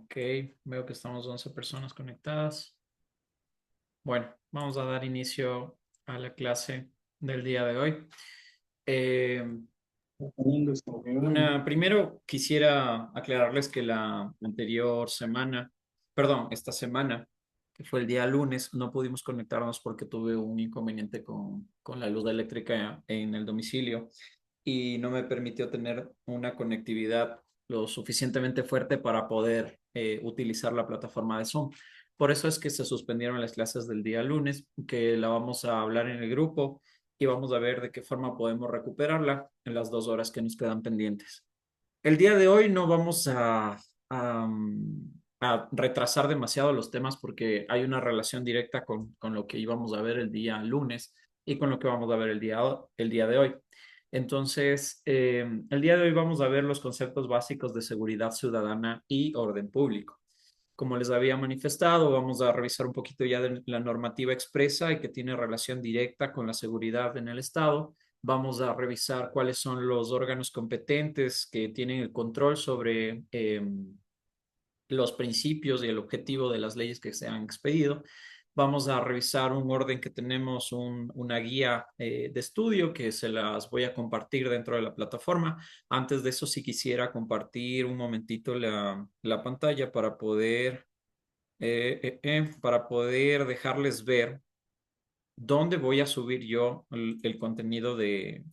Ok, veo que estamos 11 personas conectadas. Bueno, vamos a dar inicio a la clase del día de hoy. Eh, Primero quisiera aclararles que la anterior semana, perdón, esta semana, que fue el día lunes, no pudimos conectarnos porque tuve un inconveniente con la luz eléctrica en el domicilio y no me permitió tener una conectividad lo suficientemente fuerte para poder utilizar la plataforma de Zoom. Por eso es que se suspendieron las clases del día lunes, que la vamos a hablar en el grupo y vamos a ver de qué forma podemos recuperarla en las 2 horas que nos quedan pendientes. El día de hoy no vamos a retrasar demasiado los temas porque hay una relación directa con lo que íbamos a ver el día lunes y con lo que vamos a ver el día de hoy. Entonces, el día de hoy vamos a ver los conceptos básicos de seguridad ciudadana y orden público. Como les había manifestado, vamos a revisar un poquito ya de la normativa expresa y que tiene relación directa con la seguridad en el Estado. Vamos a revisar cuáles son los órganos competentes que tienen el control sobre los principios y el objetivo de las leyes que se han expedido. Vamos a revisar un orden que tenemos, una guía de estudio que se las voy a compartir dentro de la plataforma. Antes de eso, si quisiera compartir un momentito la pantalla para poder dejarles ver dónde voy a subir yo el contenido de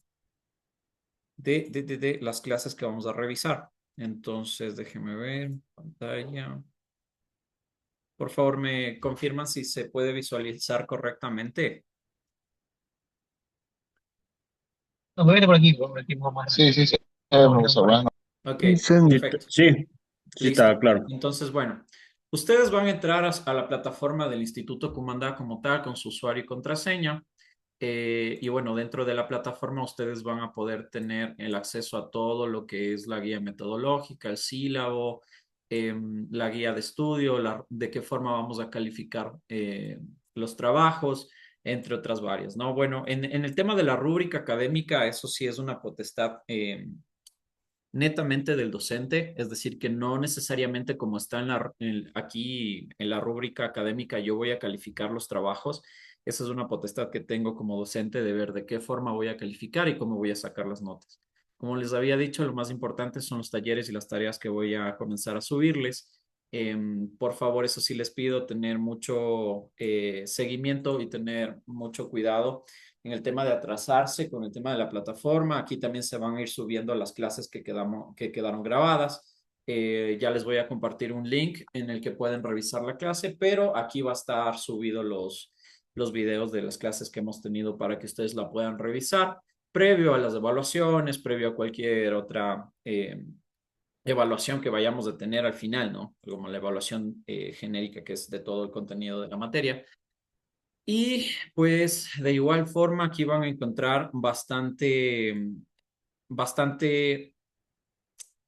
las clases que vamos a revisar. Entonces, déjenme ver, pantalla. Por favor, me confirman si se puede visualizar correctamente. No, me viene por aquí, por aquí más. Sí, sí, sí. Profesor, bueno. Ok, Sí, perfecto. sí, sí Listo. está claro. Entonces, bueno, ustedes van a entrar a la plataforma del Instituto Cumandá como tal, con su usuario y contraseña. Y bueno, dentro de la plataforma ustedes van a poder tener el acceso a todo lo que es la guía metodológica, el sílabo, la guía de estudio, de qué forma vamos a calificar los trabajos, entre otras varias, ¿no? Bueno, en el tema de la rúbrica académica, eso sí es una potestad netamente del docente, es decir, que no necesariamente como está aquí en la rúbrica académica yo voy a calificar los trabajos. Esa es una potestad que tengo como docente de ver de qué forma voy a calificar y cómo voy a sacar las notas. Como les había dicho, lo más importante son los talleres y las tareas que voy a comenzar a subirles. Por favor, eso sí les pido tener mucho seguimiento y tener mucho cuidado en el tema de atrasarse con el tema de la plataforma. Aquí también se van a ir subiendo las clases que quedaron grabadas. Ya les voy a compartir un link en el que pueden revisar la clase, pero aquí va a estar subido los videos de las clases que hemos tenido para que ustedes la puedan revisar previo a las evaluaciones, previo a cualquier otra evaluación que vayamos a tener al final, ¿no? Como la evaluación genérica que es de todo el contenido de la materia. Y pues de igual forma aquí van a encontrar bastante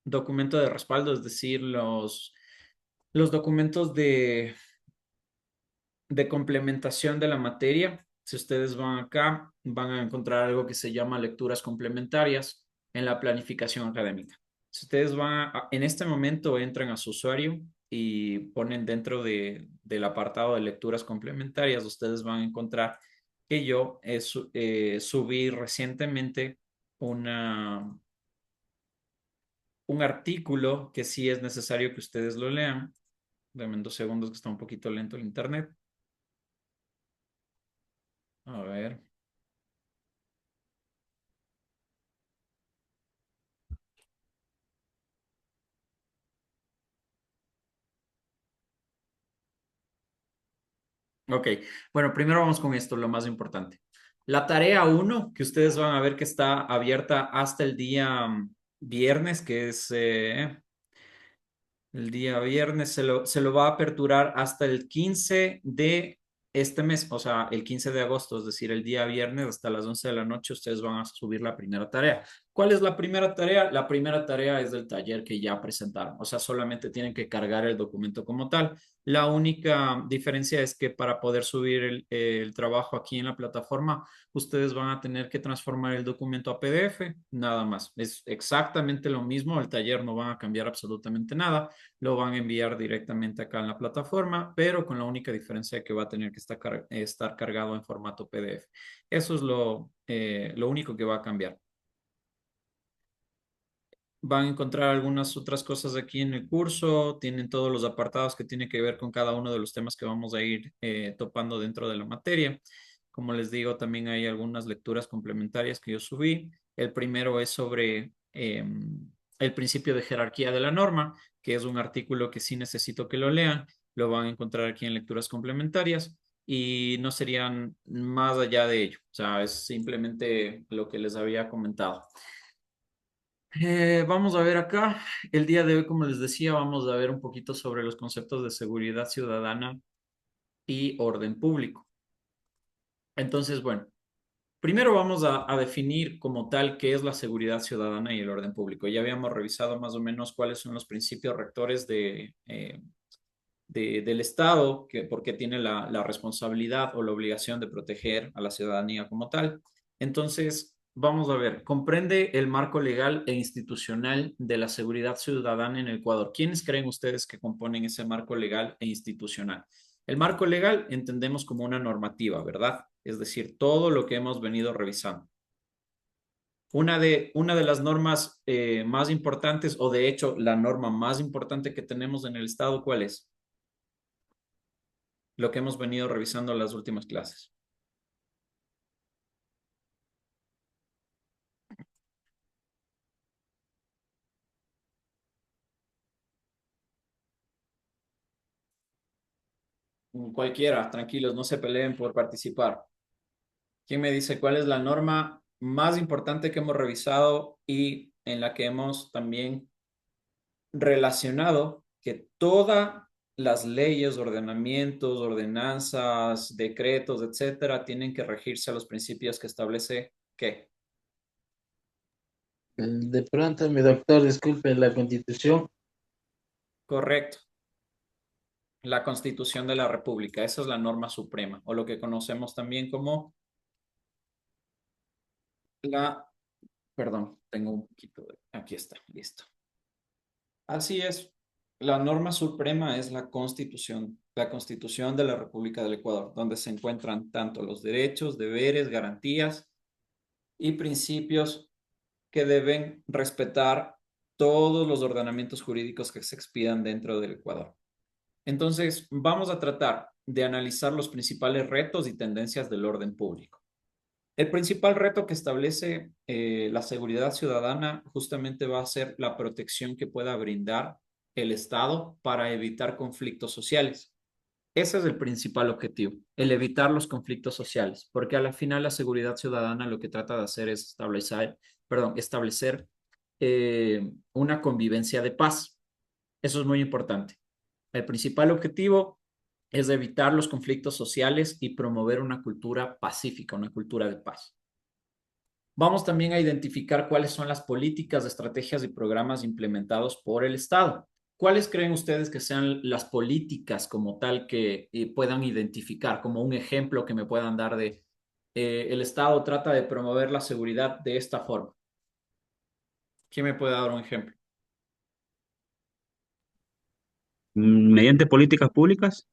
documento de respaldo, es decir, los documentos de complementación de la materia. Si ustedes van acá, van a encontrar algo que se llama lecturas complementarias en la planificación académica. Si ustedes en este momento entran a su usuario y ponen dentro del apartado de lecturas complementarias, ustedes van a encontrar que yo subí recientemente una, un artículo que sí es necesario que ustedes lo lean. Dame 2 segundos que está un poquito lento el internet. A ver. Ok, bueno, primero vamos con esto, lo más importante. La tarea uno, que ustedes van a ver que está abierta hasta el día viernes, que es el día viernes, se lo va a aperturar hasta el 15 de este mes, o sea, el 15 de agosto, es decir, el día viernes hasta las 11 de la noche, ustedes van a subir la primera tarea. ¿Cuál es la primera tarea? La primera tarea es del taller que ya presentaron, o sea, solamente tienen que cargar el documento como tal. La única diferencia es que para poder subir el trabajo aquí en la plataforma, ustedes van a tener que transformar el documento a PDF, nada más. Es exactamente lo mismo, el taller no van a cambiar absolutamente nada, lo van a enviar directamente acá en la plataforma, pero con la única diferencia de que va a tener que estar cargado en formato PDF. Eso es lo único que va a cambiar. Van a encontrar algunas otras cosas aquí en el curso, tienen todos los apartados que tienen que ver con cada uno de los temas que vamos a ir topando dentro de la materia. Como les digo, también hay algunas lecturas complementarias que yo subí. El primero es sobre el principio de jerarquía de la norma, que es un artículo que sí necesito que lo lean. Lo van a encontrar aquí en lecturas complementarias y no serían más allá de ello. O sea, es simplemente lo que les había comentado. Vamos a ver acá, el día de hoy, como les decía, vamos a ver un poquito sobre los conceptos de seguridad ciudadana y orden público. Entonces, bueno, primero vamos a definir como tal qué es la seguridad ciudadana y el orden público. Ya habíamos revisado más o menos cuáles son los principios rectores del Estado, porque tiene la responsabilidad o la obligación de proteger a la ciudadanía como tal. Entonces, vamos a ver, comprende el marco legal e institucional de la seguridad ciudadana en Ecuador. ¿Quiénes creen ustedes que componen ese marco legal e institucional? El marco legal entendemos como una normativa, ¿verdad? Es decir, todo lo que hemos venido revisando. Una de las normas más importantes, o de hecho la norma más importante que tenemos en el Estado, ¿cuál es? Lo que hemos venido revisando en las últimas clases. Cualquiera, tranquilos, no se peleen por participar. ¿Quién me dice cuál es la norma más importante que hemos revisado y en la que hemos también relacionado que todas las leyes, ordenamientos, ordenanzas, decretos, etcétera, tienen que regirse a los principios que establece qué? De pronto, mi doctor, disculpe, la Constitución. Correcto. La Constitución de la República. Esa es la norma suprema, o lo que conocemos también como la, perdón, tengo un poquito de, aquí está, listo. Así es, la norma suprema es la Constitución de la República del Ecuador, donde se encuentran tanto los derechos, deberes, garantías y principios que deben respetar todos los ordenamientos jurídicos que se expidan dentro del Ecuador. Entonces, vamos a tratar de analizar los principales retos y tendencias del orden público. El principal reto que establece la seguridad ciudadana justamente va a ser la protección que pueda brindar el Estado para evitar conflictos sociales. Ese es el principal objetivo, el evitar los conflictos sociales, porque a la final la seguridad ciudadana lo que trata de hacer es establecer una convivencia de paz. Eso es muy importante. El principal objetivo es evitar los conflictos sociales y promover una cultura pacífica, una cultura de paz. Vamos también a identificar cuáles son las políticas, estrategias y programas implementados por el Estado. ¿Cuáles creen ustedes que sean las políticas como tal que puedan identificar, como un ejemplo que me puedan dar de el Estado trata de promover la seguridad de esta forma? ¿Quién me puede dar un ejemplo? Mediante políticas públicas.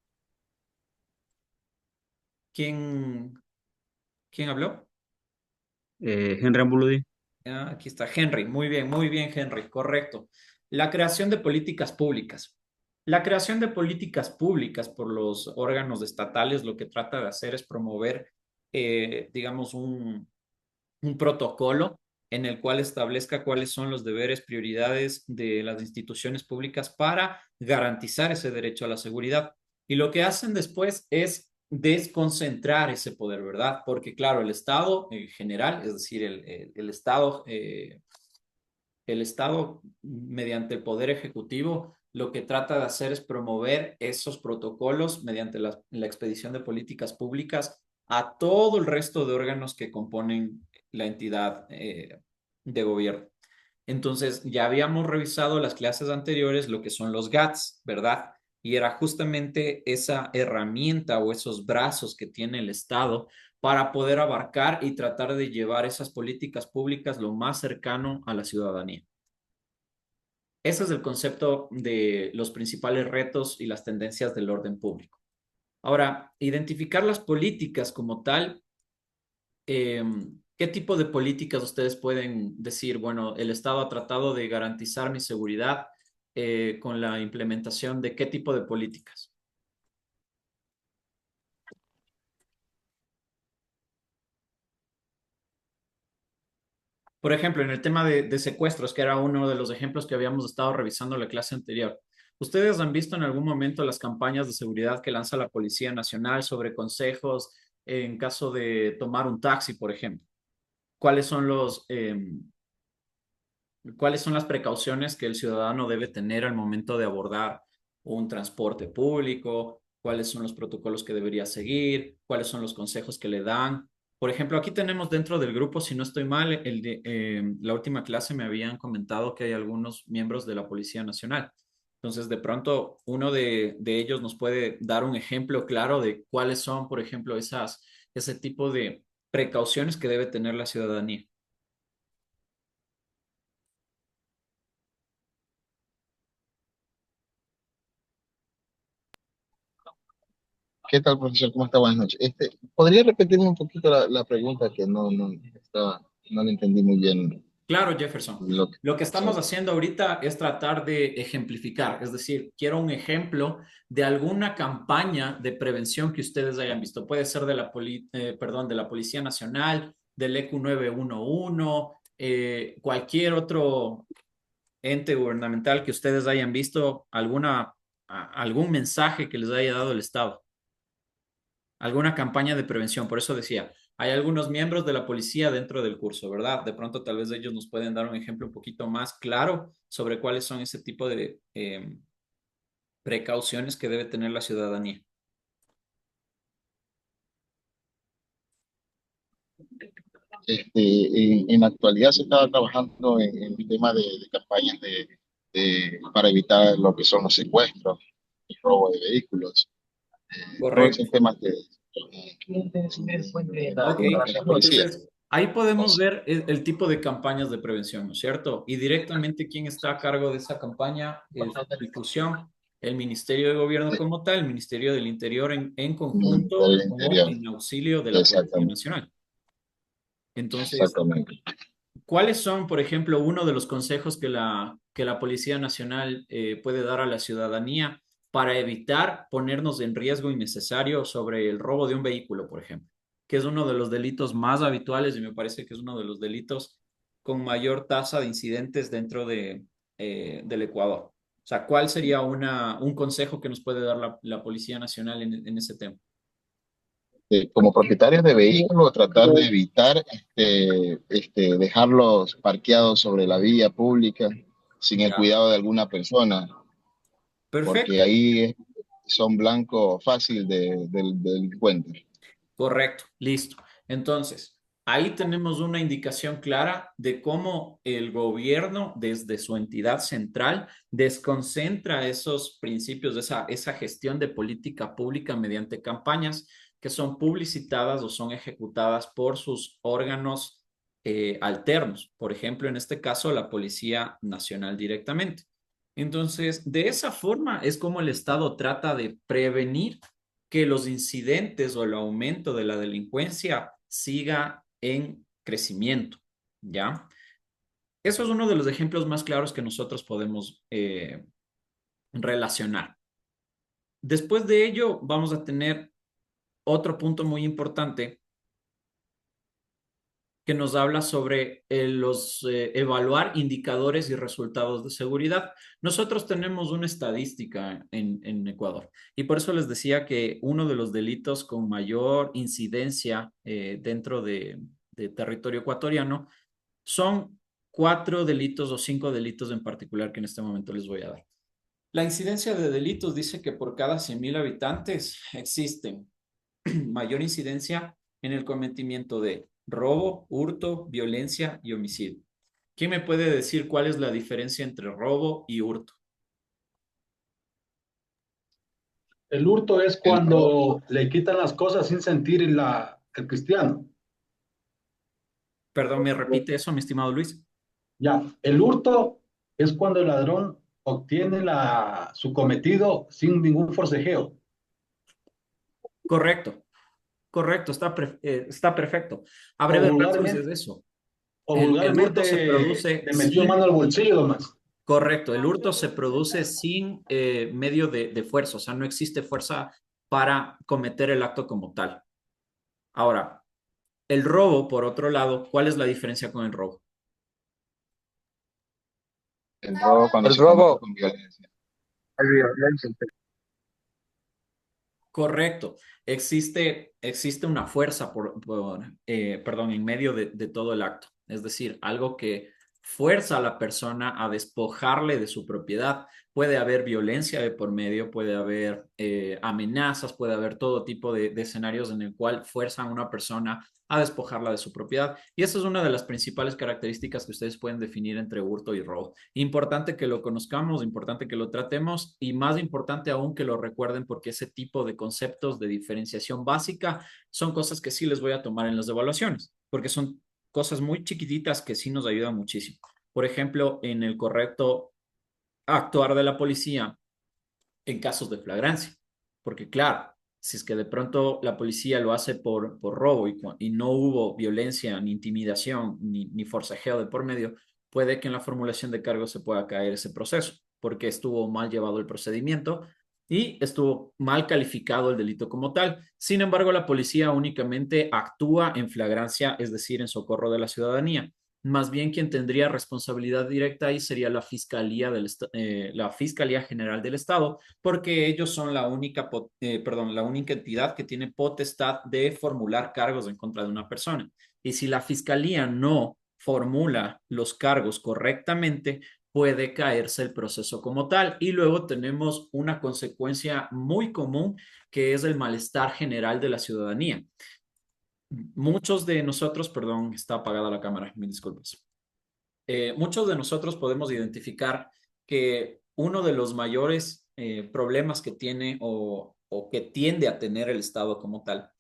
¿Quién, quién habló? Henry Ambuludi. Ah, aquí está Henry. Muy bien, Henry. Correcto. La creación de políticas públicas. La creación de políticas públicas por los órganos estatales lo que trata de hacer es promover, digamos, un protocolo en el cual establezca cuáles son los deberes, prioridades de las instituciones públicas para garantizar ese derecho a la seguridad. Y lo que hacen después es desconcentrar ese poder, ¿verdad? Porque claro, el Estado en general, es decir, el Estado mediante el poder ejecutivo, lo que trata de hacer es promover esos protocolos mediante la expedición de políticas públicas a todo el resto de órganos que componen la entidad de gobierno. Entonces, ya habíamos revisado las clases anteriores lo que son los GATS, ¿verdad? Y era justamente esa herramienta o esos brazos que tiene el Estado para poder abarcar y tratar de llevar esas políticas públicas lo más cercano a la ciudadanía. Ese es el concepto de los principales retos y las tendencias del orden público. Ahora, identificar las políticas como tal, ¿qué tipo de políticas ustedes pueden decir? Bueno, el Estado ha tratado de garantizar mi seguridad con la implementación de qué tipo de políticas. Por ejemplo, en el tema de secuestros, que era uno de los ejemplos que habíamos estado revisando en la clase anterior. ¿Ustedes han visto en algún momento las campañas de seguridad que lanza la Policía Nacional sobre consejos en caso de tomar un taxi, por ejemplo? ¿Cuáles son cuáles son las precauciones que el ciudadano debe tener al momento de abordar un transporte público? ¿Cuáles son los protocolos que debería seguir? ¿Cuáles son los consejos que le dan? Por ejemplo, aquí tenemos dentro del grupo, si no estoy mal, la última clase me habían comentado que hay algunos miembros de la Policía Nacional. Entonces, de pronto, uno de ellos nos puede dar un ejemplo claro de cuáles son, por ejemplo, ese tipo de precauciones que debe tener la ciudadanía. ¿Qué tal, profesor? ¿Cómo está? Buenas noches. ¿Podría repetirme un poquito la pregunta que no le entendí muy bien Claro, Jefferson. lo que Lo que estamos pasó? haciendo ahorita es tratar de ejemplificar, es decir, quiero un ejemplo de alguna campaña de prevención que ustedes hayan visto. Puede ser de perdón, de la Policía Nacional, del EQ 911, cualquier otro ente gubernamental que ustedes hayan visto, algún mensaje que les haya dado el Estado, alguna campaña de prevención. Por eso decía, hay algunos miembros de la policía dentro del curso, ¿verdad? De pronto tal vez ellos nos pueden dar un ejemplo un poquito más claro sobre cuáles son ese tipo de precauciones que debe tener la ciudadanía. En la actualidad se estaba trabajando en el tema de campañas para evitar lo que son los secuestros, el robo de vehículos, todos esos Correcto. temas que Ok, en la policía. entonces ahí podemos Entonces, ver el tipo de campañas de prevención, ¿no es cierto? Y directamente quién está a cargo de esa campaña es su ejecución, el Ministerio de Gobierno como tal, el Ministerio del Interior en conjunto del o interior, en auxilio de la Policía exactamente, Nacional. Entonces, exactamente. ¿cuáles son, por ejemplo, uno de los consejos que la Policía Nacional puede dar a la ciudadanía para evitar ponernos en riesgo innecesario sobre el robo de un vehículo, por ejemplo? Que es uno de los delitos más habituales y me parece que es uno de los delitos con mayor tasa de incidentes dentro del Ecuador. O sea, ¿cuál sería un consejo que nos puede dar la Policía Nacional en ese tema? Como propietarios de vehículos, tratar de evitar dejarlos parqueados sobre la vía pública sin el Ya. cuidado de alguna persona, porque Perfecto. son blanco fácil del delincuente. Correcto, listo. Entonces, ahí tenemos una indicación clara de cómo el gobierno, desde su entidad central, desconcentra esos principios de esa gestión de política pública mediante campañas que son publicitadas o son ejecutadas por sus órganos alternos. Por ejemplo, en este caso, la Policía Nacional directamente. Entonces, de esa forma es como el Estado trata de prevenir que los incidentes o el aumento de la delincuencia siga en crecimiento, ¿ya? Eso es uno de los ejemplos más claros que nosotros podemos relacionar. Después de ello, vamos a tener otro punto muy importante que nos habla sobre evaluar indicadores y resultados de seguridad. Nosotros tenemos una estadística en Ecuador y por eso les decía que uno de los delitos con mayor incidencia dentro de territorio ecuatoriano son 4 delitos o 5 delitos en particular que en este momento les voy a dar. La incidencia de delitos dice que por cada 100.000 habitantes existen mayor incidencia en el cometimiento de robo, hurto, violencia y homicidio. ¿Quién me puede decir cuál es la diferencia entre robo y hurto? El hurto es El robo, cuando le quitan las cosas sin sentir el cristiano. Perdón, ¿me repite eso, mi estimado Luis? Ya, el hurto es cuando el ladrón obtiene su cometido sin ningún forcejeo. Correcto, correcto, está perfecto. A O breves rasgos es vulgarmente, eso. o El hurto se vulgarmente produce le metió mano sin, al bolsillo nomás. correcto, el hurto se produce sin medio de fuerza, o sea, no existe fuerza para cometer el acto como tal. Ahora, el robo, por otro lado, ¿cuál es la diferencia con el robo? el robo cuando El se comete robo, con violencia. Correcto. Existe una fuerza perdón, en medio de todo el acto. Es decir, algo que fuerza a la persona a despojarle de su propiedad. Puede haber violencia de por medio, puede haber amenazas, puede haber todo tipo de escenarios en el cual fuerzan a una persona a despojarla de su propiedad. Y esa es una de las principales características que ustedes pueden definir entre hurto y robo. Importante que lo conozcamos, importante que lo tratemos y más importante aún que lo recuerden porque ese tipo de conceptos de diferenciación básica son cosas que sí les voy a tomar en las evaluaciones, porque son cosas muy chiquititas que sí nos ayudan muchísimo. Por ejemplo, en el correcto actuar de la policía en casos de flagrancia, porque claro, si es que de pronto la policía lo hace por robo y no hubo violencia, ni intimidación, ni forcejeo de por medio, puede que en la formulación de cargos se pueda caer ese proceso, porque estuvo mal llevado el procedimiento y estuvo mal calificado el delito como tal. Sin embargo, la policía únicamente actúa en flagrancia, es decir, en socorro de la ciudadanía. Más bien quien tendría responsabilidad directa ahí sería la Fiscalía General del Estado, porque ellos son la única entidad que tiene potestad de formular cargos en contra de una persona. Y si la fiscalía no formula los cargos correctamente, puede caerse el proceso como tal. Y luego tenemos una consecuencia muy común que es el malestar general de la ciudadanía. Muchos de nosotros, perdón, está apagada la cámara, mil disculpas. Muchos de nosotros podemos identificar que uno de los mayores problemas que tiene o que tiende a tener el Estado como tal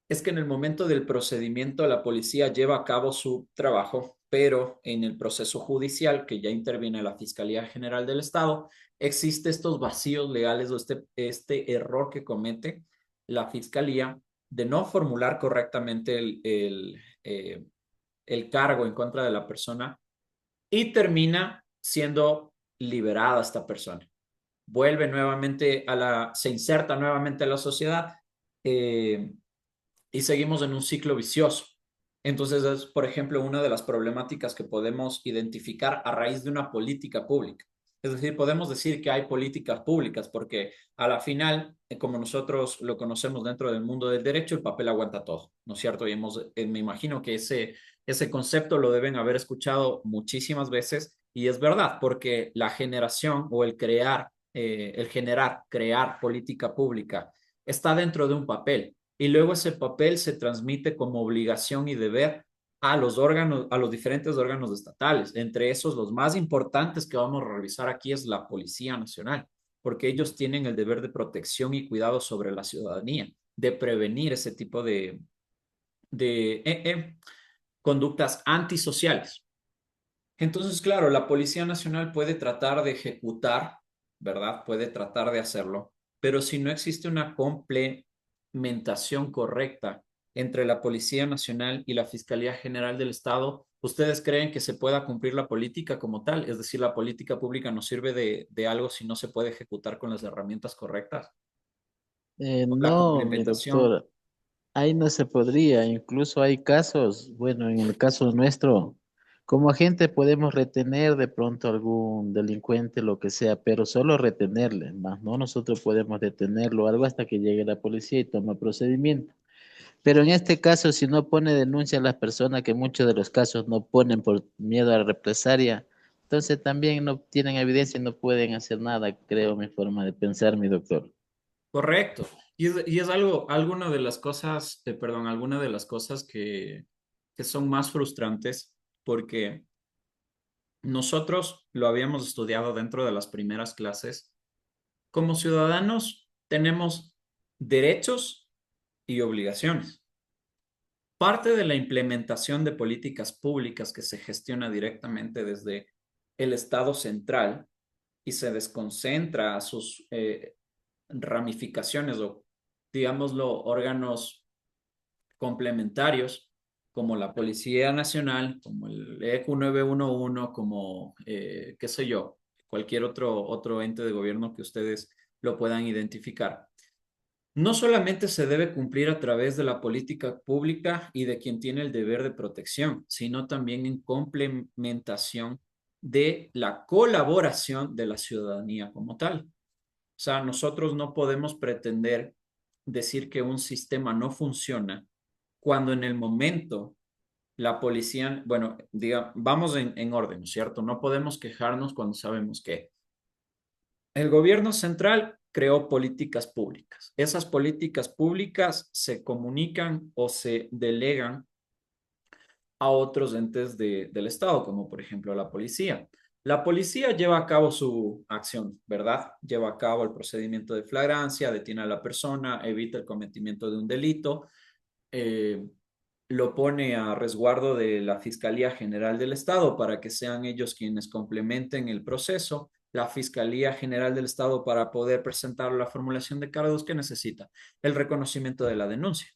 es que en el momento del procedimiento la policía lleva a cabo su trabajo, pero en el proceso judicial, que ya interviene la Fiscalía General del Estado, existe estos vacíos legales o este error que comete la Fiscalía de no formular correctamente el cargo en contra de la persona y termina siendo liberada esta persona. Vuelve nuevamente se inserta nuevamente a la sociedad eh, y seguimos en un ciclo vicioso. Entonces es, por ejemplo, una de las problemáticas que podemos identificar a raíz de una política pública. Es decir, podemos decir que hay políticas públicas porque a la final, como nosotros lo conocemos dentro del mundo del derecho, el papel aguanta todo, ¿no es cierto? Y me imagino que ese concepto lo deben haber escuchado muchísimas veces y es verdad, porque la generación o crear política pública está dentro de un papel y luego ese papel se transmite como obligación y deber a los diferentes órganos estatales. Entre esos, los más importantes que vamos a revisar aquí es la Policía Nacional, porque ellos tienen el deber de protección y cuidado sobre la ciudadanía, de prevenir ese tipo de conductas antisociales. Entonces, claro, la Policía Nacional puede tratar de ejecutar, ¿verdad? Puede tratar de hacerlo, pero si no existe una complementación correcta entre la Policía Nacional y la Fiscalía General del Estado, ¿ustedes creen que se pueda cumplir la política como tal? Es decir, la política pública no sirve de algo si no se puede ejecutar con las herramientas correctas. O la No, mi complementación. doctor, ahí no se podría. Incluso hay casos, bueno, en el caso nuestro, como agente podemos retener de pronto algún delincuente, lo que sea, pero solo retenerle, más no nosotros podemos detenerlo o algo hasta que llegue la policía y toma procedimiento. Pero en este caso, si no pone denuncia a las personas, que muchos de los casos no ponen por miedo a la represalia, entonces también no tienen evidencia y no pueden hacer nada, creo, mi forma de pensar, mi doctor. Correcto. Y es alguna de las cosas, perdón, alguna de las cosas que son más frustrantes porque nosotros lo habíamos estudiado dentro de las primeras clases. Como ciudadanos tenemos derechos y obligaciones. Parte de la implementación de políticas públicas que se gestiona directamente desde el Estado central y se desconcentra a sus ramificaciones o, digámoslo, órganos complementarios, como la Policía Nacional, como el EQ 911, como, qué sé yo, cualquier otro ente de gobierno que ustedes lo puedan identificar. No solamente se debe cumplir a través de la política pública y de quien tiene el deber de protección, sino también en complementación de la colaboración de la ciudadanía como tal. O sea, nosotros no podemos pretender decir que un sistema no funciona cuando en el momento la policía, bueno, diga, vamos en orden, ¿cierto? No podemos quejarnos cuando sabemos que el gobierno central creó políticas públicas. Esas políticas públicas se comunican o se delegan a otros entes del Estado, como por ejemplo la policía. La policía lleva a cabo su acción, ¿verdad? Lleva a cabo el procedimiento de flagrancia, detiene a la persona, evita el cometimiento de un delito, eh, lo pone a resguardo de la Fiscalía General del Estado para que sean ellos quienes complementen el proceso. La Fiscalía General del Estado, para poder presentar la formulación de cargos que necesita, el reconocimiento de la denuncia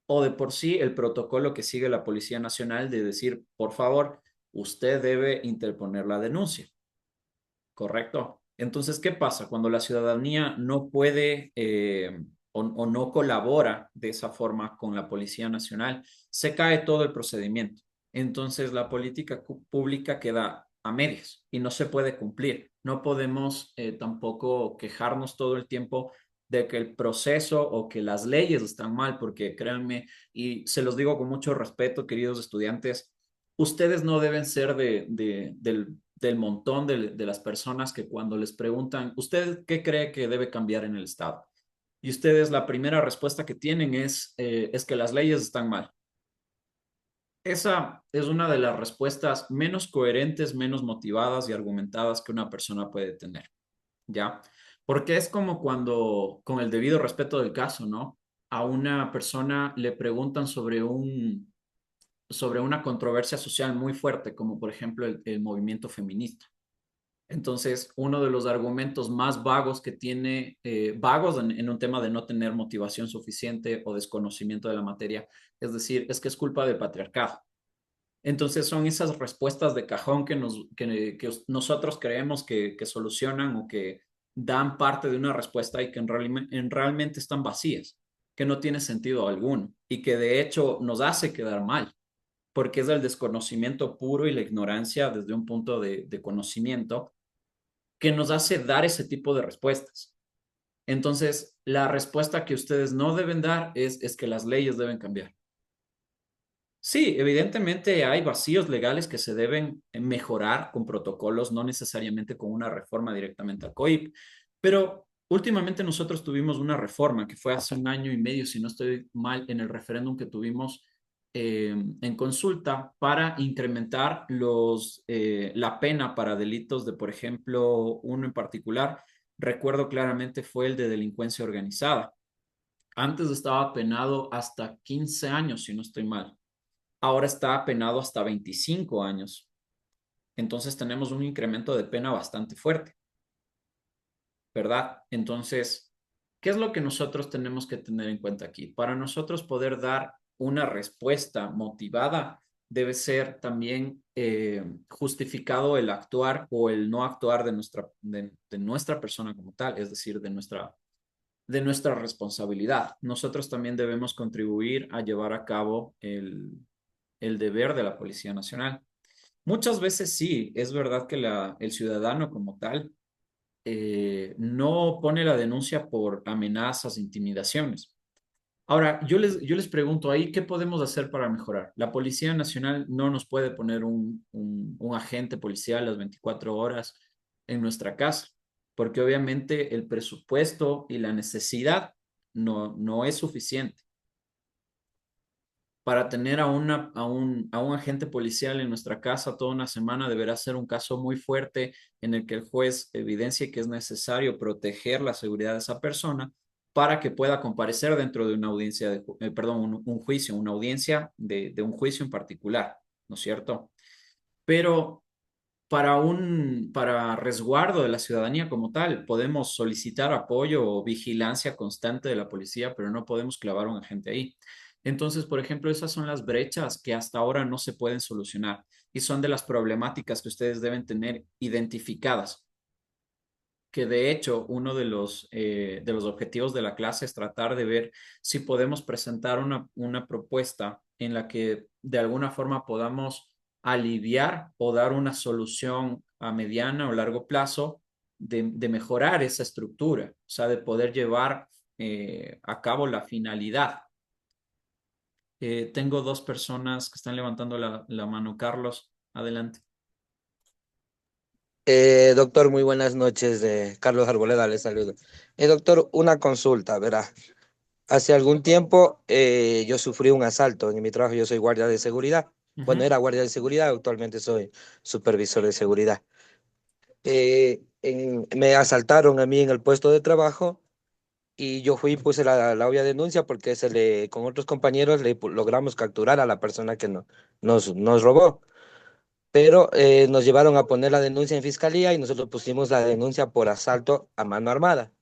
o de por sí el protocolo que sigue la Policía Nacional de decir, por favor, usted debe interponer la denuncia. ¿Correcto? Entonces, ¿qué pasa cuando la ciudadanía no puede o no colabora de esa forma con la Policía Nacional? Se cae todo el procedimiento. Entonces, la política pública queda a medias y no se puede cumplir. No podemos tampoco quejarnos todo el tiempo de que el proceso o que las leyes están mal, porque créanme, y se los digo con mucho respeto, queridos estudiantes, ustedes no deben ser del montón de las personas que cuando les preguntan, ¿usted qué cree que debe cambiar en el Estado? Y ustedes la primera respuesta que tienen es que las leyes están mal. Esa es una de las respuestas menos coherentes, menos motivadas y argumentadas que una persona puede tener, ¿ya? Porque es como cuando, con el debido respeto del caso, ¿no? A una persona le preguntan sobre una controversia social muy fuerte, como por ejemplo el movimiento feminista. Entonces, uno de los argumentos más vagos que tiene, vagos en un tema de no tener motivación suficiente o desconocimiento de la materia, es decir, es que es culpa del patriarcado. Entonces, son esas respuestas de cajón que nosotros creemos que solucionan o que dan parte de una respuesta y que realmente están vacías, que no tiene sentido alguno y que de hecho nos hace quedar mal porque es el desconocimiento puro y la ignorancia desde un punto de conocimiento que nos hace dar ese tipo de respuestas. Entonces, la respuesta que ustedes no deben dar es que las leyes deben cambiar. Sí, evidentemente hay vacíos legales que se deben mejorar con protocolos, no necesariamente con una reforma directamente al COIP, pero últimamente nosotros tuvimos una reforma que fue hace un año y medio, si no estoy mal, en el referéndum que tuvimos en consulta para incrementar la pena para delitos de, por ejemplo, uno en particular, recuerdo claramente fue el de delincuencia organizada. Antes estaba penado hasta 15 años, si no estoy mal. Ahora está penado hasta 25 años. Entonces tenemos un incremento de pena bastante fuerte, ¿verdad? Entonces, ¿qué es lo que nosotros tenemos que tener en cuenta aquí? Para nosotros poder dar una respuesta motivada, debe ser también justificado el actuar o el no actuar de nuestra persona como tal, es decir, de nuestra responsabilidad. Nosotros también debemos contribuir a llevar a cabo el deber de la Policía Nacional. Muchas veces sí, es verdad que el ciudadano como tal no pone la denuncia por amenazas, intimidaciones. Ahora, yo les pregunto ahí, ¿qué podemos hacer para mejorar? La Policía Nacional no nos puede poner un agente policial las 24 horas en nuestra casa, porque obviamente el presupuesto y la necesidad no es suficiente. para tener a un agente policial en nuestra casa toda una semana deberá ser un caso muy fuerte en el que el juez evidencie que es necesario proteger la seguridad de esa persona para que pueda comparecer dentro de una audiencia, perdón, un juicio, una audiencia de un juicio en particular, ¿no es cierto? Pero para resguardo de la ciudadanía como tal, podemos solicitar apoyo o vigilancia constante de la policía, pero no podemos clavar a un agente ahí. Entonces, por ejemplo, esas son las brechas que hasta ahora no se pueden solucionar y son de las problemáticas que ustedes deben tener identificadas, que de hecho uno de los objetivos de la clase es tratar de ver si podemos presentar una propuesta en la que de alguna forma podamos aliviar o dar una solución a mediana o largo plazo de mejorar esa estructura, o sea, de poder llevar a cabo la finalidad. Tengo dos personas que están levantando la mano. Carlos, adelante. Doctor, muy buenas noches. Carlos Arboleda le saludo. Doctor, una consulta, verá. Hace algún tiempo yo sufrí un asalto en mi trabajo. Yo soy guardia de seguridad. Bueno, Ujú. era guardia de seguridad, actualmente soy supervisor de seguridad. Me asaltaron a mí en el puesto de trabajo y yo fui y puse la obvia denuncia porque con otros compañeros logramos capturar a la persona que nos robó. Pero nos llevaron a poner la denuncia en fiscalía y nosotros pusimos la denuncia por asalto a mano armada.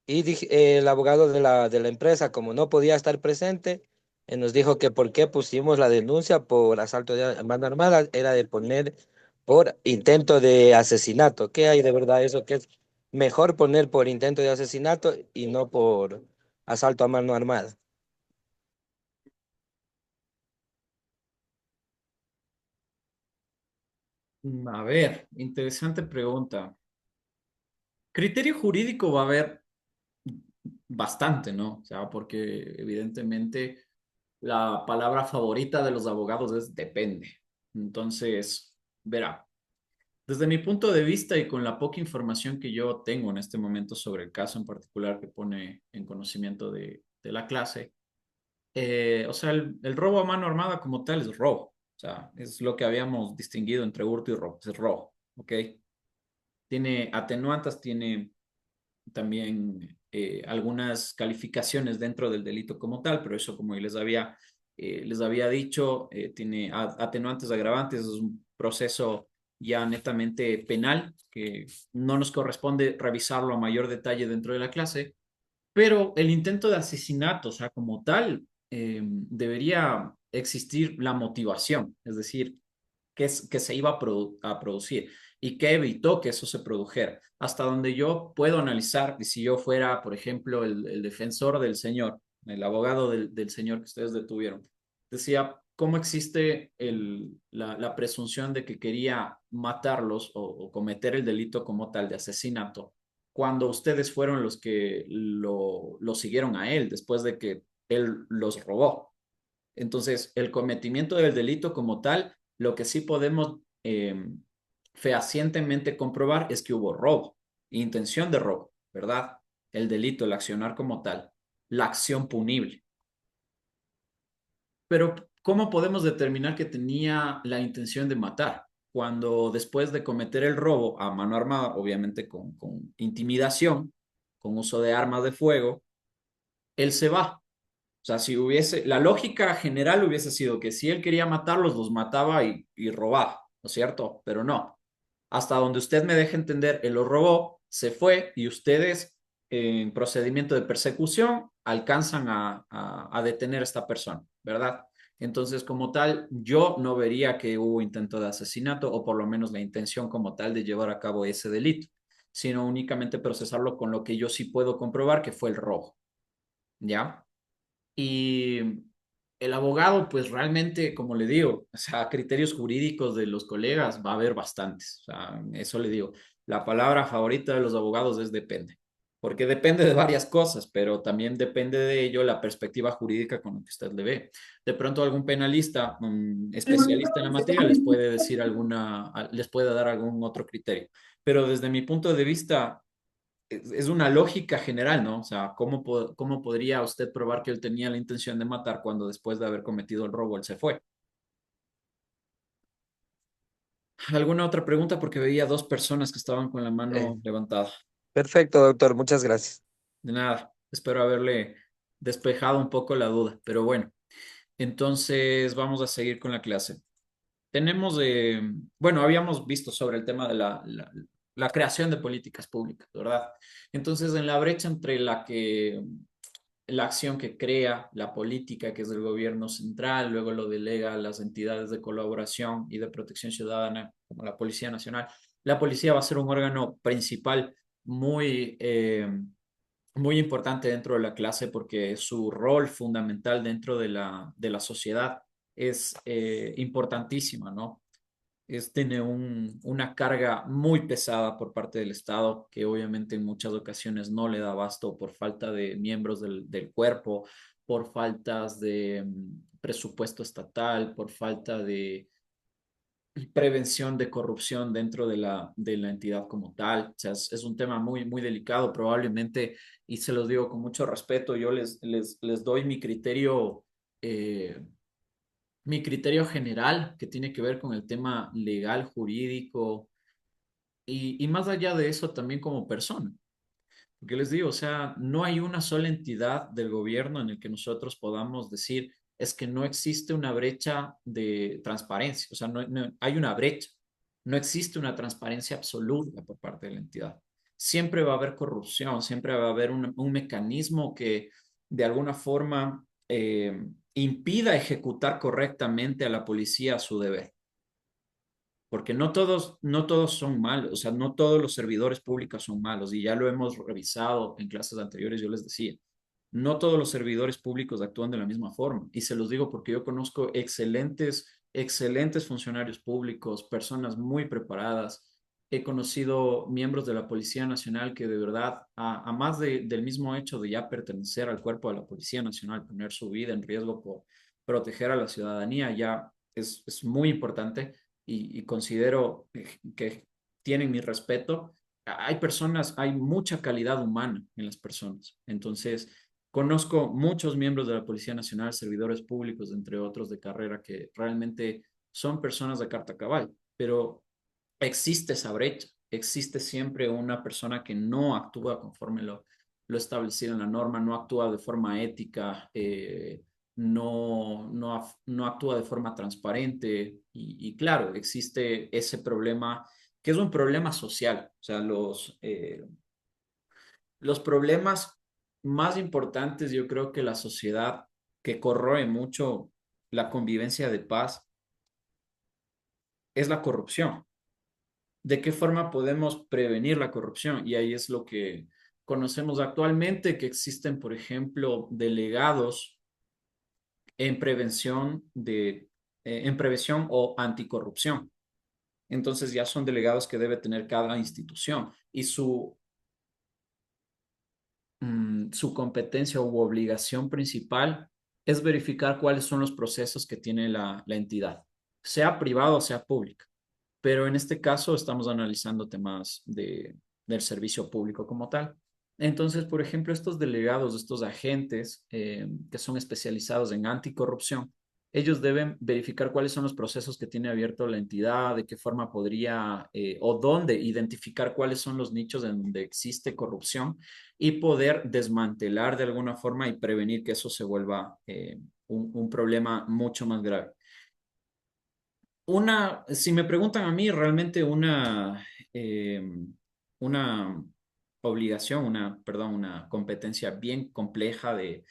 Y el abogado de la empresa, como no podía estar presente, nos dijo que por qué pusimos la denuncia por asalto a mano armada, era de poner por intento de asesinato. ¿Qué hay de verdad eso? Que es mejor poner por intento de asesinato y no por asalto a mano armada. A ver, interesante pregunta. Criterio jurídico va a haber bastante, ¿no? O sea, porque evidentemente la palabra favorita de los abogados es depende. Entonces, verá, desde mi punto de vista y con la poca información que yo tengo en este momento sobre el caso en particular que pone en conocimiento de la clase, o sea, el robo a mano armada como tal es robo. O sea, es lo que habíamos distinguido entre hurto y robo, es robo, ¿ok? Tiene atenuantes, tiene también algunas calificaciones dentro del delito como tal, pero eso como les había dicho, tiene atenuantes, agravantes, es un proceso ya netamente penal que no nos corresponde revisarlo a mayor detalle dentro de la clase, pero el intento de asesinato, o sea, como tal, debería existir la motivación, es decir, que se iba a producir y que evitó que eso se produjera. Hasta donde yo puedo analizar, y si yo fuera, por ejemplo, el defensor del señor, el abogado del señor que ustedes detuvieron, decía, ¿cómo existe la presunción de que quería matarlos o cometer el delito como tal de asesinato cuando ustedes fueron los que lo siguieron a él después de que él los robó? Entonces, el cometimiento del delito como tal, lo que sí podemos fehacientemente comprobar es que hubo robo, intención de robo, ¿verdad? El delito, el accionar como tal, la acción punible. Pero, ¿cómo podemos determinar que tenía la intención de matar? Cuando después de cometer el robo a mano armada, obviamente con intimidación, con uso de armas de fuego, él se va. O sea, si hubiese, la lógica general hubiese sido que si él quería matarlos, los mataba y robaba, ¿no es cierto? Pero no. Hasta donde usted me deje entender, él los robó, se fue y ustedes en procedimiento de persecución alcanzan a detener a esta persona, ¿verdad? Entonces, como tal, yo no vería que hubo intento de asesinato o por lo menos la intención como tal de llevar a cabo ese delito, sino únicamente procesarlo con lo que yo sí puedo comprobar que fue el robo, ¿ya? Y el abogado, pues realmente, como le digo, o sea, criterios jurídicos de los colegas va a haber bastantes. O sea, eso le digo. La palabra favorita de los abogados es depende, porque depende de varias cosas, pero también depende de ello la perspectiva jurídica con la que usted le ve. De pronto algún penalista, especialista en la materia, les puede decir les puede dar algún otro criterio. Pero desde mi punto de vista, es una lógica general, ¿no? O sea, ¿cómo podría usted probar que él tenía la intención de matar cuando después de haber cometido el robo él se fue? ¿Alguna otra pregunta? Porque veía dos personas que estaban con la Eh, mano levantada. perfecto, doctor, muchas gracias. De nada, espero haberle despejado un poco la duda, pero bueno, entonces vamos a seguir con la clase. Tenemos, bueno, habíamos visto sobre el tema de la creación de políticas públicas, ¿verdad? Entonces, en la brecha entre la acción que crea, la política que es del gobierno central, luego lo delega a las entidades de colaboración y de protección ciudadana, como la Policía Nacional. La policía va a ser un órgano principal muy importante dentro de la clase porque su rol fundamental dentro de la sociedad es importantísima, ¿no? Tiene una carga muy pesada por parte del Estado, que obviamente en muchas ocasiones no le da abasto por falta de miembros del cuerpo, por faltas de presupuesto estatal, por falta de prevención de corrupción dentro de la entidad como tal. O sea, es un tema muy delicado, probablemente, y se los digo con mucho respeto, yo les doy mi criterio general que tiene que ver con el tema legal, jurídico y más allá de eso también como persona. Porque les digo, o sea, no hay una sola entidad del gobierno en el que nosotros podamos decir es que no existe una brecha de transparencia, o sea, hay una brecha, no existe una transparencia absoluta por parte de la entidad. Siempre va a haber corrupción, siempre va a haber un mecanismo que de alguna forma impida ejecutar correctamente a la policía su deber porque no todos son malos, o sea, no todos los servidores públicos son malos, y ya lo hemos revisado en clases anteriores, yo les decía, no todos los servidores públicos actúan de la misma forma, y se los digo porque yo conozco excelentes funcionarios públicos, personas muy preparadas, he conocido miembros de la Policía Nacional que de verdad, a más del mismo hecho de ya pertenecer al cuerpo de la Policía Nacional, poner su vida en riesgo por proteger a la ciudadanía, ya es muy importante y considero que tienen mi respeto. Hay mucha calidad humana en las personas. Entonces, conozco muchos miembros de la Policía Nacional, servidores públicos, entre otros de carrera, que realmente son personas de carta cabal, pero existe esa brecha, existe siempre una persona que no actúa conforme lo establecido en la norma, no actúa de forma ética, no actúa de forma transparente y claro, existe ese problema que es un problema social, o sea, los problemas más importantes yo creo que la sociedad que corroe mucho la convivencia de paz es la corrupción. ¿De qué forma podemos prevenir la corrupción? Y ahí es lo que conocemos actualmente, que existen, por ejemplo, delegados en prevención o anticorrupción. Entonces ya son delegados que debe tener cada institución y su competencia u obligación principal es verificar cuáles son los procesos que tiene la entidad, sea privada o sea pública. Pero en este caso estamos analizando temas del servicio público como tal. Entonces, por ejemplo, estos delegados, estos agentes que son especializados en anticorrupción, ellos deben verificar cuáles son los procesos que tiene abierto la entidad, de qué forma podría o dónde identificar cuáles son los nichos en donde existe corrupción y poder desmantelar de alguna forma y prevenir que eso se vuelva un problema mucho más grave. Si me preguntan a mí, realmente eh, una obligación, perdón, una competencia bien compleja de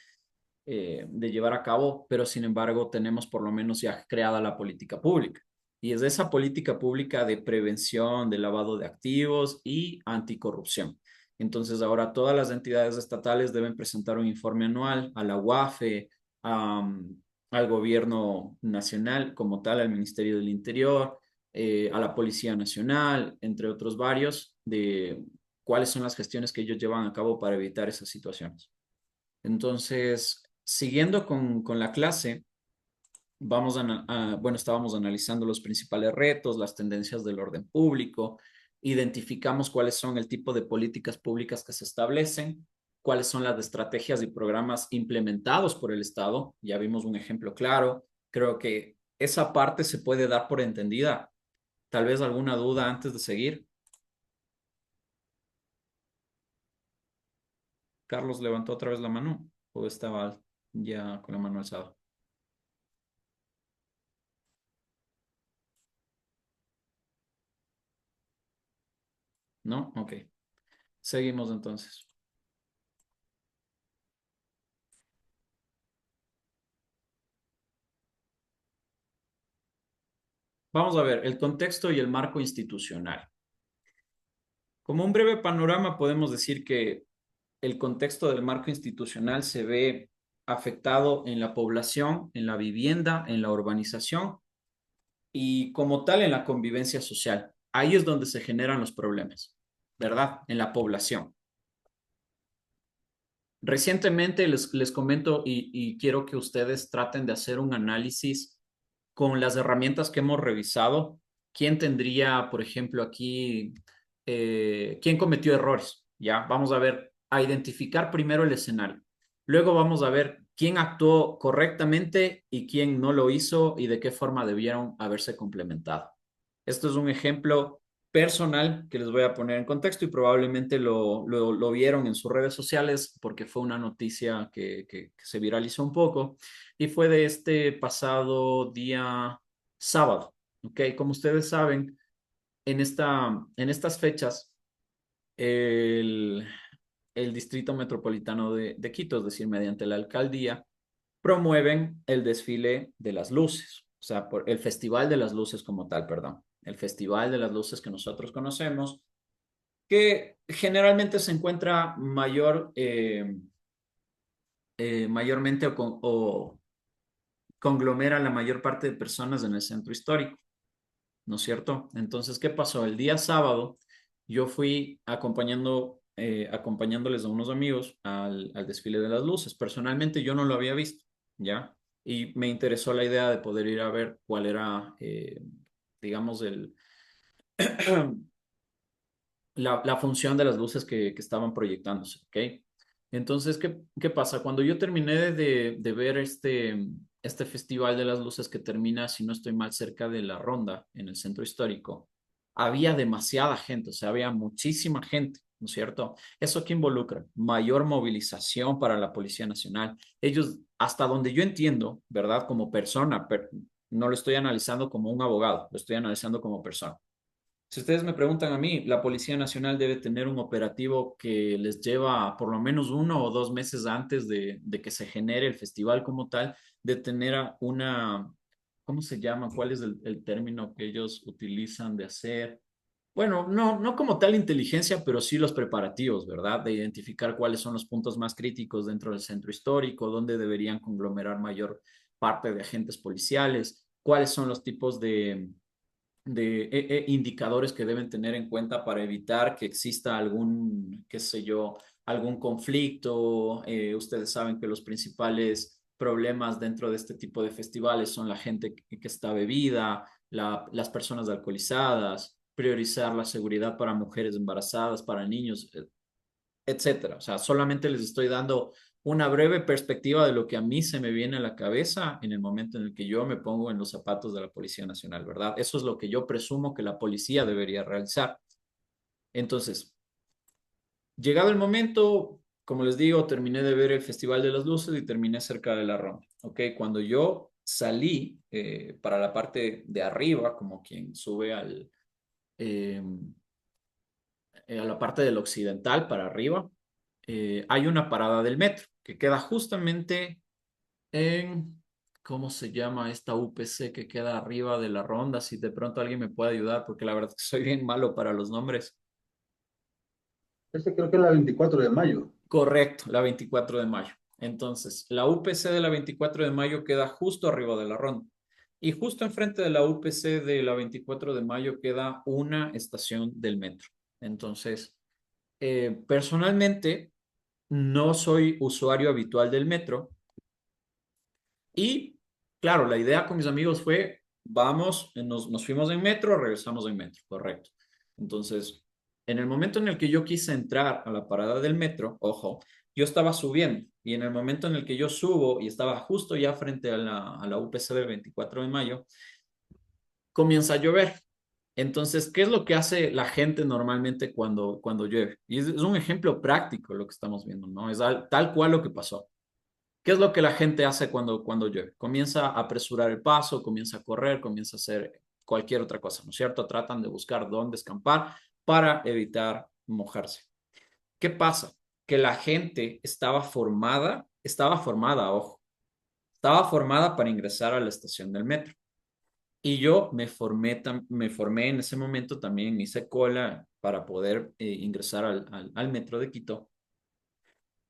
llevar a cabo, pero sin embargo tenemos por lo menos ya creada la política pública. Y es esa política pública de prevención, de lavado de activos y anticorrupción. Entonces ahora todas las entidades estatales deben presentar un informe anual a la UAFE, al gobierno nacional como tal, al Ministerio del Interior, a la Policía Nacional, entre otros varios, de cuáles son las gestiones que ellos llevan a cabo para evitar esas situaciones. Entonces, siguiendo con la clase, bueno, estábamos analizando los principales retos, las tendencias del orden público, identificamos cuáles son el tipo de políticas públicas que se establecen, cuáles son las estrategias y programas implementados por el Estado. Ya vimos un ejemplo claro. Creo que esa parte se puede dar por entendida. Tal vez alguna duda antes de seguir. Carlos levantó otra vez la mano o estaba ya con la mano alzada. ¿No? Ok. Seguimos entonces. Vamos a ver el contexto y el marco institucional. Como un breve panorama, podemos decir que el contexto del marco institucional se ve afectado en la población, en la vivienda, en la urbanización y como tal en la convivencia social. Ahí es donde se generan los problemas, ¿verdad? En la población. Recientemente les comento y quiero que ustedes traten de hacer un análisis con las herramientas que hemos revisado. ¿Quién tendría, por ejemplo, aquí, quién cometió errores? Ya, vamos a ver, a identificar primero el escenario. Luego vamos a ver quién actuó correctamente y quién no lo hizo y de qué forma debieron haberse complementado. Esto es un ejemplo personal que les voy a poner en contexto y probablemente lo vieron en sus redes sociales porque fue una noticia que se viralizó un poco y fue de este pasado día sábado. ¿Ok? Como ustedes saben, en estas fechas, el, el Distrito Metropolitano de Quito, es decir, mediante la alcaldía, promueven el desfile de las luces, o sea, por el Festival de las Luces como tal, perdón, el Festival de las Luces que nosotros conocemos, que generalmente se encuentra mayormente o conglomera la mayor parte de personas en el centro histórico, ¿no es cierto? Entonces, ¿qué pasó? El día sábado yo fui acompañándoles a unos amigos al desfile de las luces. Personalmente yo no lo había visto, ¿ya? Y me interesó la idea de poder ir a ver cuál era, digamos, la función de las luces que estaban proyectándose, ¿ok? Entonces, ¿qué pasa? Cuando yo terminé de ver este Festival de las Luces que termina, si no estoy mal, cerca de la Ronda, en el centro histórico, había demasiada gente, o sea, había muchísima gente, ¿no es cierto? ¿Eso qué involucra? Mayor movilización para la Policía Nacional. Ellos, hasta donde yo entiendo, ¿verdad? Como persona, no lo estoy analizando como un abogado, lo estoy analizando como persona. Si ustedes me preguntan a mí, la Policía Nacional debe tener un operativo que les lleva por lo menos 1 o 2 meses antes de que se genere el festival como tal, de tener ¿cómo se llama? ¿Cuál es el término que ellos utilizan de hacer? Bueno, no como tal inteligencia, pero sí los preparativos, ¿verdad? De identificar cuáles son los puntos más críticos dentro del centro histórico, dónde deberían conglomerar mayor parte de agentes policiales, cuáles son los tipos de indicadores que deben tener en cuenta para evitar que exista algún, qué sé yo, algún conflicto. Ustedes saben que los principales problemas dentro de este tipo de festivales son la gente que está bebida, las personas alcoholizadas, priorizar la seguridad para mujeres embarazadas, para niños, etcétera. O sea, solamente les estoy dando una breve perspectiva de lo que a mí se me viene a la cabeza en el momento en el que yo me pongo en los zapatos de la Policía Nacional, ¿verdad? Eso es lo que yo presumo que la policía debería realizar. Entonces, llegado el momento, como les digo, terminé de ver el Festival de las Luces y terminé cerca de la Ronda, ¿ok? Cuando yo salí para la parte de arriba, como quien sube eh, a la parte del occidental para arriba, hay una parada del metro que queda justamente en, ¿cómo se llama esta UPC que queda arriba de la Ronda? Si de pronto alguien me puede ayudar, porque la verdad es que soy bien malo para los nombres. Este creo que es la 24 de mayo. Correcto, la 24 de mayo. Entonces, la UPC de la 24 de mayo queda justo arriba de la Ronda. Y justo enfrente de la UPC de la 24 de mayo queda una estación del metro. Entonces, personalmente, no soy usuario habitual del metro y, claro, la idea con mis amigos fue, vamos, nos fuimos en metro, regresamos en metro, correcto. Entonces, en el momento en el que yo quise entrar a la parada del metro, ojo, yo estaba subiendo y en el momento en el que yo subo y estaba justo ya frente a la UPC del 24 de mayo, comienza a llover. Entonces, ¿qué es lo que hace la gente normalmente cuando llueve? Y es un ejemplo práctico lo que estamos viendo, ¿no? Es tal cual lo que pasó. ¿Qué es lo que la gente hace cuando llueve? Comienza a apresurar el paso, comienza a correr, comienza a hacer cualquier otra cosa, ¿no es cierto? Tratan de buscar dónde escampar para evitar mojarse. ¿Qué pasa? Que la gente estaba formada, ojo, estaba formada para ingresar a la estación del metro. Y yo me formé en ese momento también, hice cola para poder ingresar al metro de Quito.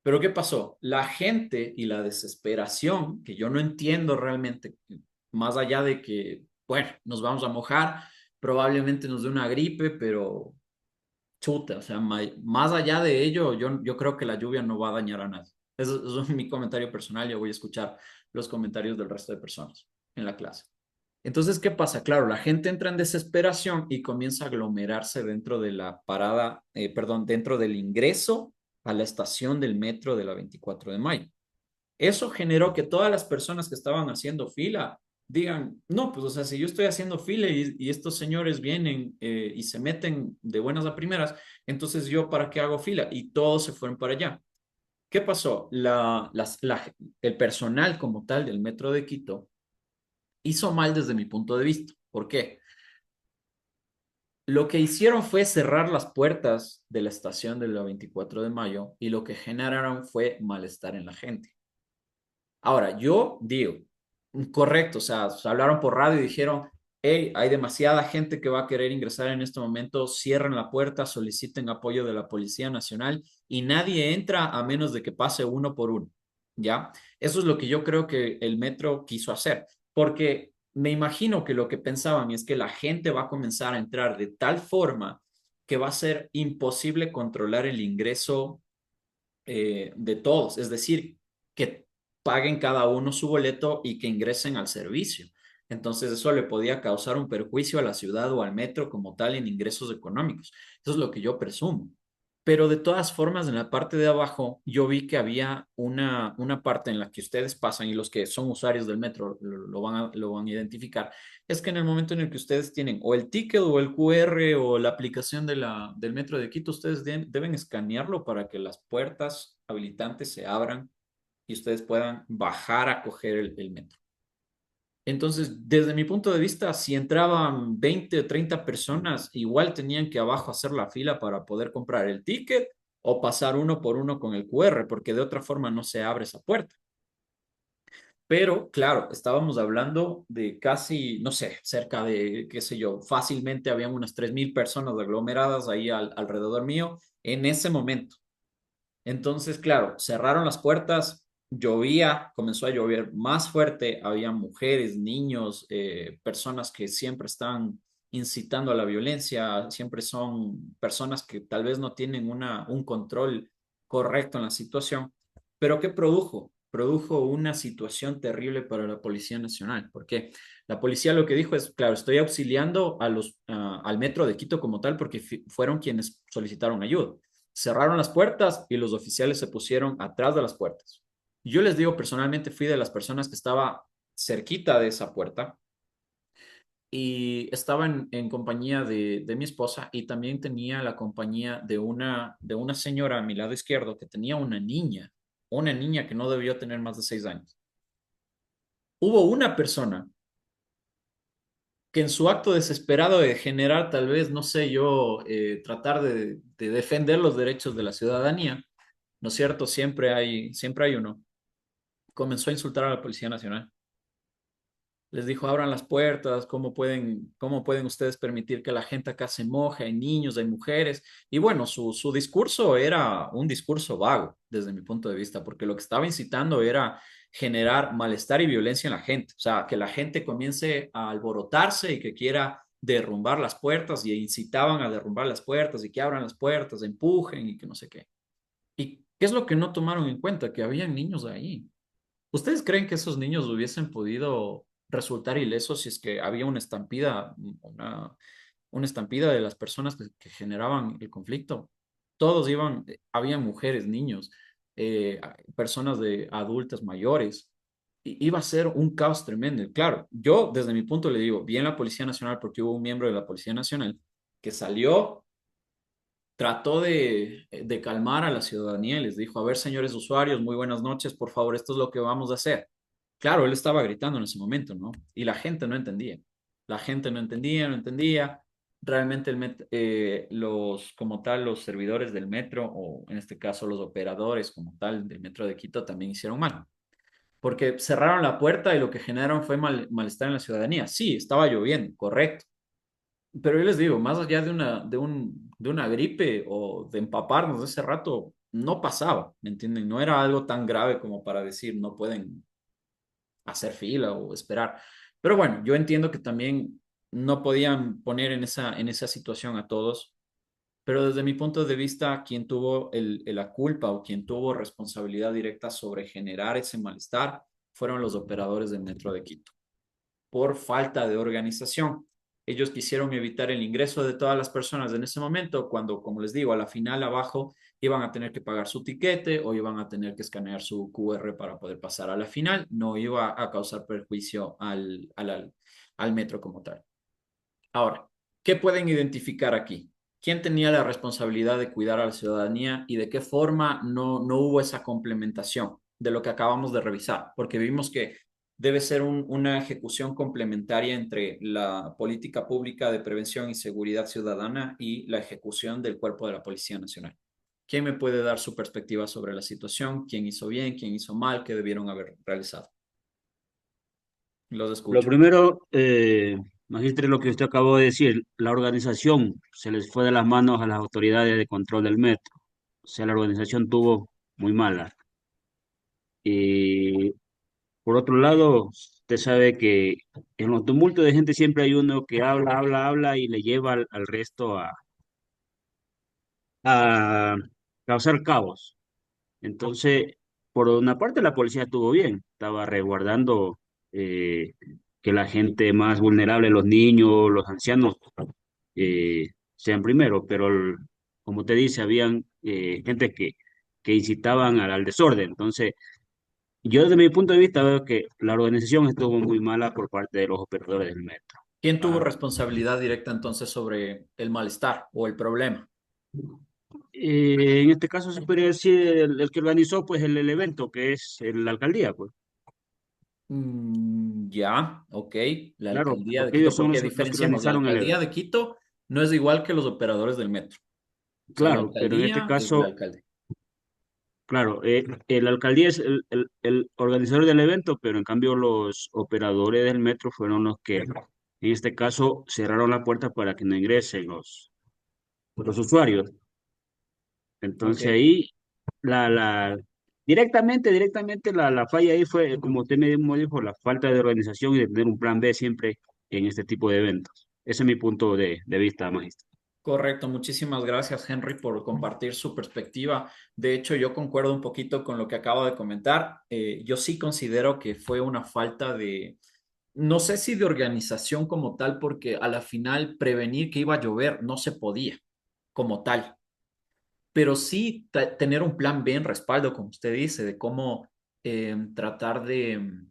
Pero ¿qué pasó? La gente y la desesperación, que yo no entiendo realmente, más allá de que, bueno, nos vamos a mojar, probablemente nos dé una gripe, pero chuta, o sea, más allá de ello, yo creo que la lluvia no va a dañar a nadie. Eso es mi comentario personal, yo voy a escuchar los comentarios del resto de personas en la clase. Entonces, ¿qué pasa? Claro, la gente entra en desesperación y comienza a aglomerarse dentro de la parada, perdón, dentro del ingreso a la estación del metro de la 24 de mayo. Eso generó que todas las personas que estaban haciendo fila digan, no, pues o sea, si yo estoy haciendo fila y estos señores vienen y se meten de buenas a primeras, entonces yo para qué hago fila y todos se fueron para allá. ¿Qué pasó? El personal como tal del metro de Quito hizo mal desde mi punto de vista. ¿Por qué? Lo que hicieron fue cerrar las puertas de la estación de la 24 de mayo y lo que generaron fue malestar en la gente. Ahora, yo digo, correcto, o sea, se hablaron por radio y dijeron, hey, hay demasiada gente que va a querer ingresar en este momento, cierren la puerta, soliciten apoyo de la Policía Nacional y nadie entra a menos de que pase uno por uno, ¿ya? Eso es lo que yo creo que el metro quiso hacer, porque me imagino que lo que pensaban es que la gente va a comenzar a entrar de tal forma que va a ser imposible controlar el ingreso de todos, es decir, que paguen cada uno su boleto y que ingresen al servicio. Entonces eso le podía causar un perjuicio a la ciudad o al metro como tal en ingresos económicos. Eso es lo que yo presumo. Pero de todas formas, en la parte de abajo, yo vi que había una parte en la que ustedes pasan y los que son usuarios del metro lo van a identificar. Es que en el momento en el que ustedes tienen o el ticket o el QR o la aplicación del metro de Quito, ustedes deben escanearlo para que las puertas habilitantes se abran y ustedes puedan bajar a coger el metro. Entonces, desde mi punto de vista, si entraban 20 o 30 personas, igual tenían que abajo hacer la fila para poder comprar el ticket o pasar uno por uno con el QR, porque de otra forma no se abre esa puerta. Pero, claro, estábamos hablando de casi, no sé, cerca de, qué sé yo, fácilmente habían unas 3.000 personas aglomeradas ahí alrededor mío en ese momento. Entonces, claro, cerraron las puertas, llovía, comenzó a llover más fuerte, había mujeres, niños, personas que siempre están incitando a la violencia, siempre son personas que tal vez no tienen un control correcto en la situación. Pero ¿qué produjo? Produjo una situación terrible para la Policía Nacional. ¿Por qué? La policía lo que dijo es, claro, estoy auxiliando al metro de Quito como tal porque fueron quienes solicitaron ayuda. Cerraron las puertas y los oficiales se pusieron atrás de las puertas. Yo les digo, personalmente fui de las personas que estaba cerquita de esa puerta y estaba en compañía de mi esposa y también tenía la compañía de una señora a mi lado izquierdo que tenía una niña que no debió tener más de 6 años. Hubo una persona que en su acto desesperado de generar tal vez, no sé yo, tratar de defender los derechos de la ciudadanía, ¿no es cierto? Siempre hay uno. Comenzó a insultar a la Policía Nacional. Les dijo, abran las puertas, ¿cómo pueden ustedes permitir que la gente acá se moje? Hay niños, hay mujeres. Y bueno, su discurso era un discurso vago, desde mi punto de vista, porque lo que estaba incitando era generar malestar y violencia en la gente. O sea, que la gente comience a alborotarse y que quiera derrumbar las puertas y incitaban a derrumbar las puertas y que abran las puertas, empujen y que no sé qué. ¿Y qué es lo que no tomaron en cuenta? Que había niños ahí. ¿Ustedes creen que esos niños hubiesen podido resultar ilesos si es que había una estampida, una estampida de las personas que generaban el conflicto. Todos iban, había mujeres, niños, personas de adultas mayores. Iba a ser un caos tremendo. Y claro, yo desde mi punto le digo, bien la Policía Nacional, porque hubo un miembro de la Policía Nacional que salió, trató de calmar a la ciudadanía y les dijo, a ver, señores usuarios, muy buenas noches, por favor, esto es lo que vamos a hacer. Claro, él estaba gritando en ese momento, ¿no? Y la gente no entendía. La gente no entendía, no entendía. Realmente los, como tal, los servidores del metro, o en este caso los operadores como tal del metro de Quito, también hicieron mal. Porque cerraron la puerta y lo que generaron fue malestar en la ciudadanía. Sí, estaba lloviendo, correcto. Pero yo les digo, más allá de una gripe o de empaparnos de ese rato, no pasaba, ¿me entienden? No era algo tan grave como para decir no pueden hacer fila o esperar. Pero bueno, yo entiendo que también no podían poner en esa situación a todos, pero desde mi punto de vista, quien tuvo la culpa o quien tuvo responsabilidad directa sobre generar ese malestar fueron los operadores del Metro de Quito por falta de organización. Ellos quisieron evitar el ingreso de todas las personas en ese momento, cuando, como les digo, a la final abajo iban a tener que pagar su tiquete o iban a tener que escanear su QR para poder pasar a la final. No iba a causar perjuicio al metro como tal. Ahora, ¿qué pueden identificar aquí? ¿Quién tenía la responsabilidad de cuidar a la ciudadanía y de qué forma no hubo esa complementación de lo que acabamos de revisar? Porque vimos que debe ser una ejecución complementaria entre la política pública de prevención y seguridad ciudadana y la ejecución del cuerpo de la Policía Nacional. ¿Quién me puede dar su perspectiva sobre la situación? ¿Quién hizo bien? ¿Quién hizo mal? ¿Qué debieron haber realizado? Los Lo escucho. primero, magíster, lo que usted acabó de decir, la organización se les fue de las manos a las autoridades de control del metro. O sea, la organización tuvo muy mala. Y por otro lado, usted sabe que en los tumultos de gente siempre hay uno que habla, habla, habla y le lleva al resto a causar caos. Entonces, por una parte la policía estuvo bien, estaba resguardando eh, que la gente más vulnerable, los niños, los ancianos, sean primero, pero como te dice, habían gente que incitaban al desorden. Entonces, yo desde mi punto de vista veo que la organización estuvo muy mala por parte de los operadores del metro. ¿Quién tuvo Ah, responsabilidad directa entonces sobre el malestar o el problema? en este caso se podría decir el que organizó pues el evento, que es la alcaldía, pues. Ya, ok, la Claro, alcaldía de porque Quito, ellos son porque los que diferenciamos, la organizaron el alcaldía evento. de Quito no es igual que los operadores del metro. O sea, la Claro, pero en este alcaldía es del caso, alcalde. claro, el alcaldía es el organizador del evento, pero en cambio los operadores del metro fueron los que, en este caso, cerraron la puerta para que no ingresen los usuarios. Ok, Entonces ahí, directamente la falla ahí fue, como usted mismo dijo, la falta de organización y de tener un plan B siempre en este tipo de eventos. Ese es mi punto de vista, magistro. correcto. Muchísimas gracias, Henry, por compartir su perspectiva. De hecho, yo concuerdo un poquito con lo que acabo de comentar. Yo sí considero que fue una falta de, no sé si de organización como tal, porque a la final prevenir que iba a llover no se podía como tal. Pero sí tener un plan B en respaldo, como usted dice, de cómo tratar de,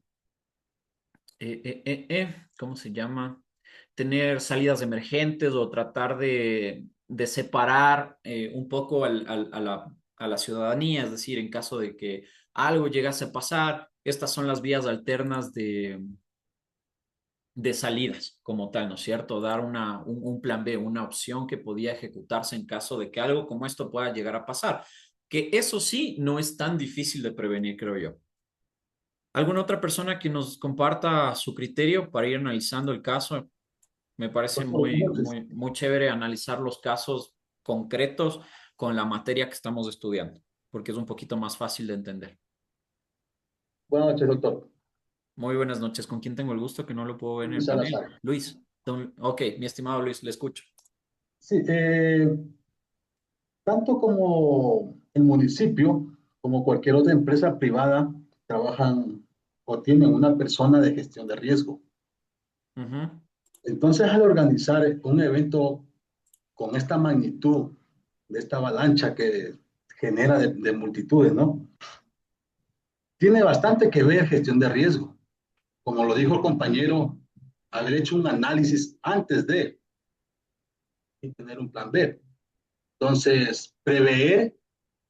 ¿cómo se llama? Tener salidas emergentes o tratar de separar un poco a la ciudadanía, es decir, en caso de que algo llegase a pasar, estas son las vías alternas de salidas como tal, ¿no es cierto? Dar un plan B, una opción que podía ejecutarse en caso de que algo como esto pueda llegar a pasar. Que eso sí no es tan difícil de prevenir, creo yo. ¿Alguna otra persona que nos comparta su criterio para ir analizando el caso? Me parece Buenas noches. muy chévere analizar los casos concretos con la materia que estamos estudiando, porque es un poquito más fácil de entender. Buenas noches, doctor. Muy buenas noches. ¿Con quién tengo el gusto que no lo puedo ver en Luis el panel? Salazar. Luis. Ok, mi estimado Luis, le escucho. Sí, tanto como el municipio, como cualquier otra empresa privada, trabajan o tienen una persona de gestión de riesgo. Ujú. Entonces, al organizar un evento con esta magnitud, de esta avalancha que genera de multitudes, ¿no? Tiene bastante que ver gestión de riesgo. Como lo dijo el compañero, haber hecho un análisis antes de y tener un plan B. Entonces, prever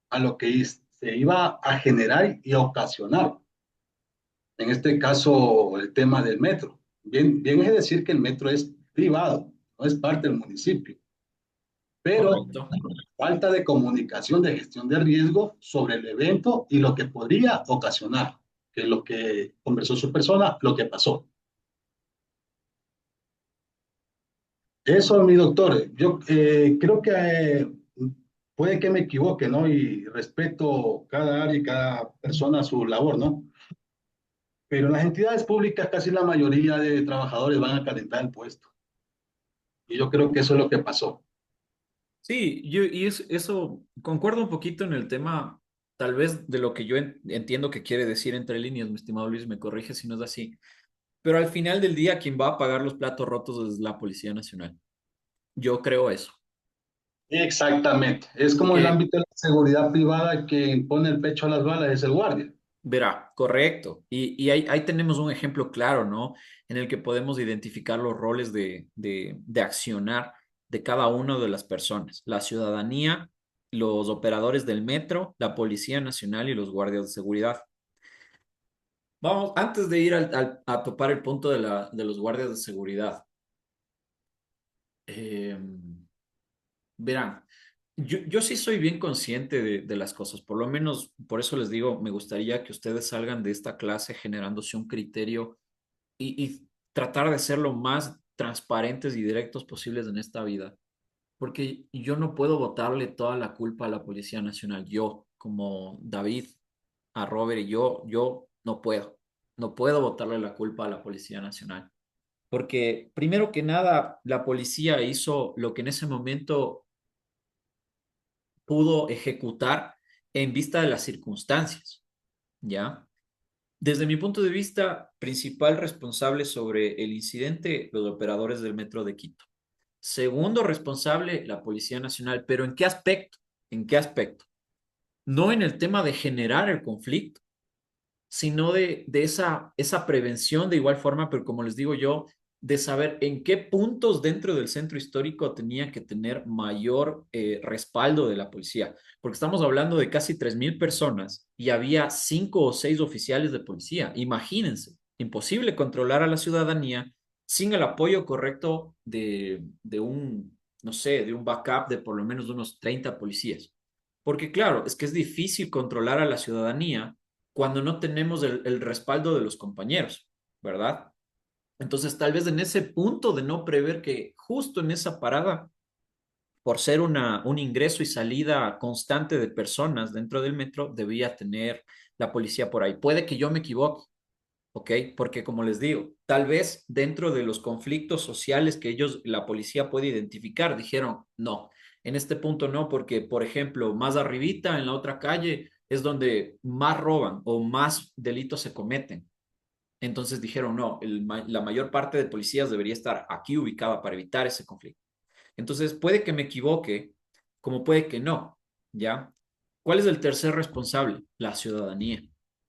a lo que se iba a generar y a ocasionar. En este caso, el tema del metro. Bien, bien es decir que el metro es privado, no es parte del municipio, pero Correcto. falta de comunicación de gestión de riesgo sobre el evento y lo que podría ocasionar, que es lo que conversó su persona, lo que pasó. Eso, mi doctor, yo creo que puede que me equivoque, ¿no? Y respeto cada área y cada persona su labor, ¿no? Pero en las entidades públicas casi la mayoría de trabajadores van a calentar el puesto. Y yo creo que eso es lo que pasó. Sí, eso concuerdo un poquito en el tema, tal vez de lo que yo entiendo que quiere decir entre líneas, mi estimado Luis, me corrige si no es así. Pero al final del día, quien va a pagar los platos rotos es la Policía Nacional. Yo creo eso. Exactamente. Es como el Porque ámbito de la seguridad privada que pone el pecho a las balas, es el guardia. verá, correcto. Y ahí tenemos un ejemplo claro, ¿no? En el que podemos identificar los roles de accionar de cada una de las personas. La ciudadanía, los operadores del metro, la Policía Nacional y los guardias de seguridad. Vamos, antes de ir a topar el punto de los guardias de seguridad, eh, verán, yo sí soy bien consciente de las cosas, por lo menos por eso les digo, me gustaría que ustedes salgan de esta clase generándose un criterio y tratar de ser lo más transparentes y directos posibles en esta vida, porque yo no puedo botarle toda la culpa a la Policía Nacional, yo como David, a Robert y yo no puedo botarle la culpa a la Policía Nacional, porque primero que nada, la policía hizo lo que en ese momento pudo ejecutar en vista de las circunstancias, ¿ya? Desde mi punto de vista, principal responsable sobre el incidente, los operadores del metro de Quito. Segundo responsable, la Policía Nacional. ¿Pero en qué aspecto? ¿En qué aspecto? No en el tema de generar el conflicto, sino de esa prevención de igual forma, pero como les digo yo, de saber en qué puntos dentro del centro histórico tenía que tener mayor respaldo de la policía, porque estamos hablando de casi 3.000 personas y había 5 o 6 oficiales de policía. Imagínense, imposible controlar a la ciudadanía sin el apoyo correcto de un, no sé, de un backup de por lo menos unos 30 policías. Porque claro, es que es difícil controlar a la ciudadanía cuando no tenemos el respaldo de los compañeros, ¿verdad? Entonces, tal vez en ese punto de no prever que justo en esa parada, por ser un ingreso y salida constante de personas dentro del metro, debía tener la policía por ahí. Puede que yo me equivoque, ¿ok? Porque como les digo, tal vez dentro de los conflictos sociales que ellos, la policía puede identificar, dijeron, no, en este punto no, porque, por ejemplo, más arribita, en la otra calle, es donde más roban o más delitos se cometen. Entonces dijeron, no, la mayor parte de policías debería estar aquí ubicada para evitar ese conflicto. Entonces, puede que me equivoque, como puede que no, ¿ya? ¿Cuál es el tercer responsable? La ciudadanía.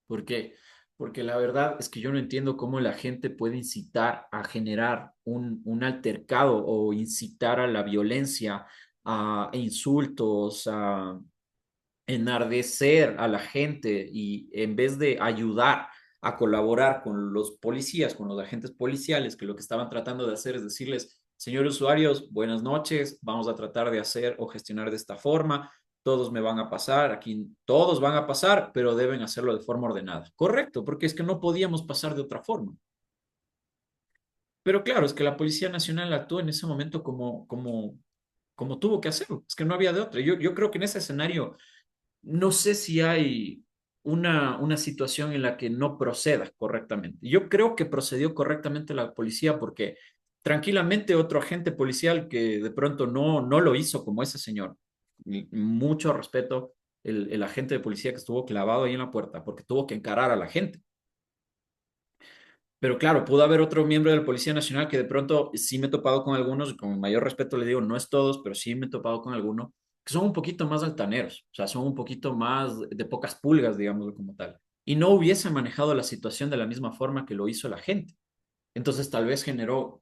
¿Por qué? Porque la verdad es que yo no entiendo cómo la gente puede incitar a generar un altercado o incitar a la violencia, a insultos, a enardecer a la gente y en vez de ayudar a colaborar con los policías, con los agentes policiales, que lo que estaban tratando de hacer es decirles, señores usuarios, buenas noches, vamos a tratar de hacer o gestionar de esta forma, todos me van a pasar, aquí todos van a pasar, pero deben hacerlo de forma ordenada. Correcto, porque es que no podíamos pasar de otra forma. Pero claro, es que la Policía Nacional actuó en ese momento como tuvo que hacerlo, es que no había de otra. Yo creo que en ese escenario no sé si hay una situación en la que no proceda correctamente. Yo creo que procedió correctamente la policía porque tranquilamente otro agente policial que de pronto no lo hizo como ese señor, mucho respeto, el agente de policía que estuvo clavado ahí en la puerta porque tuvo que encarar a la gente. Pero claro, pudo haber otro miembro de la Policía Nacional que de pronto sí me he topado con algunos, y con mayor respeto le digo, no es todos, pero sí me he topado con algunos, que son un poquito más altaneros, o sea, son un poquito más de pocas pulgas, digámoslo como tal. Y no hubiese manejado la situación de la misma forma que lo hizo la gente. Entonces tal vez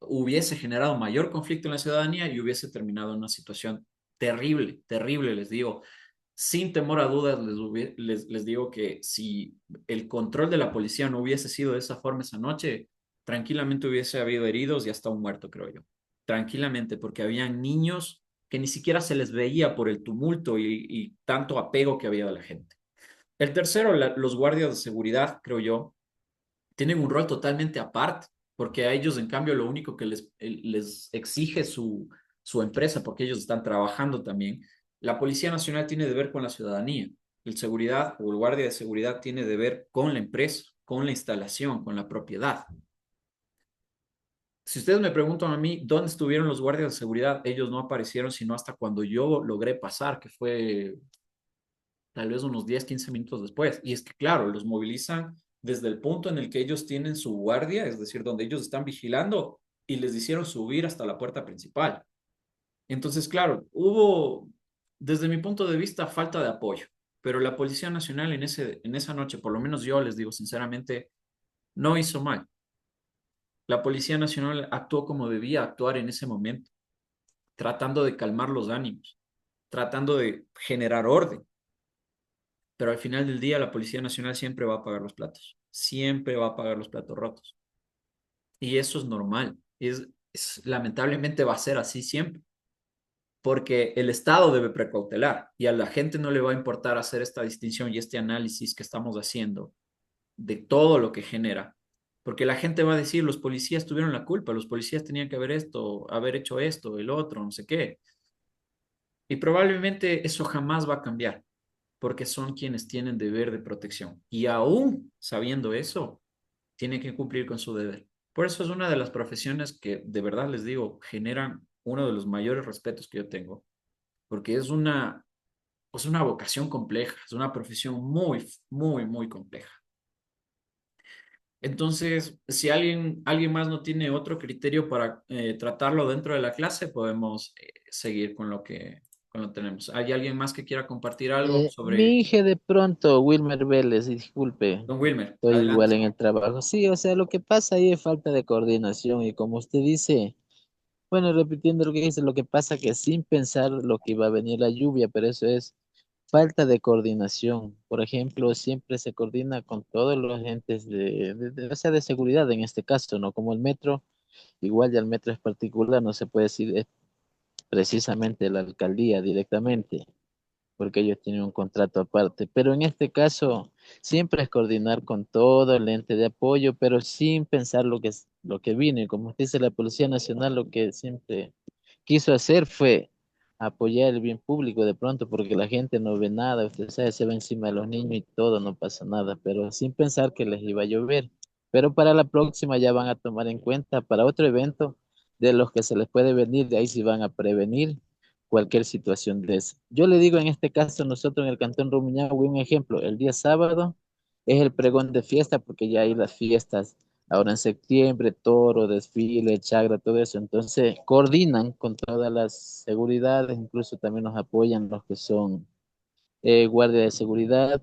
hubiese generado mayor conflicto en la ciudadanía y hubiese terminado en una situación terrible, terrible, les digo. Sin temor a dudas, les digo que si el control de la policía no hubiese sido de esa forma esa noche, tranquilamente hubiese habido heridos y hasta un muerto, creo yo. Tranquilamente, porque habían niños que ni siquiera se les veía por el tumulto y tanto apego que había de la gente. El tercero, los guardias de seguridad, creo yo, tienen un rol totalmente aparte, porque a ellos, en cambio, lo único que les exige su empresa, porque ellos están trabajando también, la Policía Nacional tiene deber con la ciudadanía, el seguridad o el guardia de seguridad tiene deber con la empresa, con la instalación, con la propiedad. Si ustedes me preguntan a mí dónde estuvieron los guardias de seguridad, ellos no aparecieron sino hasta cuando yo logré pasar, que fue tal vez unos 10, 15 minutos después. Y es que, claro, los movilizan desde el punto en el que ellos tienen su guardia, es decir, donde ellos están vigilando, y les hicieron subir hasta la puerta principal. Entonces, claro, hubo, desde mi punto de vista, falta de apoyo, pero la Policía Nacional en esa noche, por lo menos yo les digo sinceramente, no hizo mal. La Policía Nacional actuó como debía actuar en ese momento, tratando de calmar los ánimos, tratando de generar orden. Pero al final del día la Policía Nacional siempre va a pagar los platos, siempre va a pagar los platos rotos. Y eso es normal, lamentablemente va a ser así siempre, porque el Estado debe precautelar y a la gente no le va a importar hacer esta distinción y este análisis que estamos haciendo de todo lo que genera, porque la gente va a decir, los policías tuvieron la culpa, los policías tenían que haber hecho esto, el otro, no sé qué. Y probablemente eso jamás va a cambiar, porque son quienes tienen deber de protección. Y aún sabiendo eso, tienen que cumplir con su deber. Por eso es una de las profesiones que, de verdad les digo, generan uno de los mayores respetos que yo tengo, porque es una vocación compleja, es una profesión muy, muy, muy compleja. Entonces, si alguien más no tiene otro criterio para tratarlo dentro de la clase, podemos seguir con lo que tenemos. ¿Hay alguien más que quiera compartir algo sobre Mi hija de pronto, Wilmer Vélez, disculpe, Don Wilmer? estoy igual Adelante. en el trabajo. Sí, o sea, lo que pasa ahí es falta de coordinación y como usted dice, bueno, repitiendo lo que dice, lo que pasa que sin pensar lo que iba a venir la lluvia, pero eso es falta de coordinación. Por ejemplo, siempre se coordina con todos los agentes o sea, de seguridad en este caso, ¿no? Como el metro, igual ya el metro es particular, no se puede decir precisamente la alcaldía directamente porque ellos tienen un contrato aparte. Pero en este caso, siempre es coordinar con todo el ente de apoyo, pero sin pensar lo que vino. Y como dice la Policía Nacional, lo que siempre quiso hacer fue apoyar el bien público de pronto, porque la gente no ve nada, usted sabe, se va encima de los niños y todo, no pasa nada, pero sin pensar que les iba a llover. Pero para la próxima ya van a tomar en cuenta para otro evento de los que se les puede venir, de ahí sí van a prevenir cualquier situación de eso. Yo le digo en este caso, nosotros en el Cantón Rumiñahui, un ejemplo, el día sábado es el pregón de fiesta, porque ya hay las fiestas ahora en septiembre, toro, desfile, chagra, todo eso. Entonces, coordinan con todas las seguridades, incluso también nos apoyan los que son guardias de seguridad,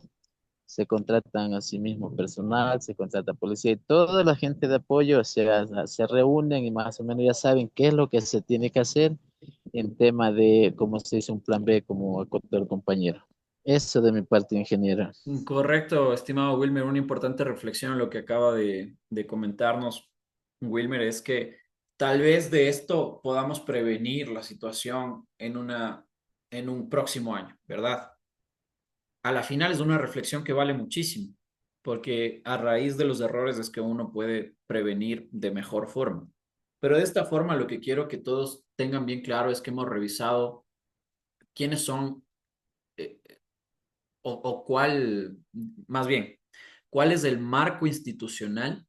se contratan a sí mismo personal, se contrata policía y toda la gente de apoyo se reúnen y más o menos ya saben qué es lo que se tiene que hacer en tema de, cómo se dice, un plan B, como contó el compañero. Eso de mi parte, ingeniero. Correcto, estimado Wilmer, una importante reflexión en lo que acaba de comentarnos Wilmer es que tal vez de esto podamos prevenir la situación en un próximo año, ¿verdad? A la final es una reflexión que vale muchísimo, porque a raíz de los errores es que uno puede prevenir de mejor forma. Pero de esta forma lo que quiero que todos tengan bien claro es que hemos revisado quiénes son eh, o cuál, más bien, cuál es el marco institucional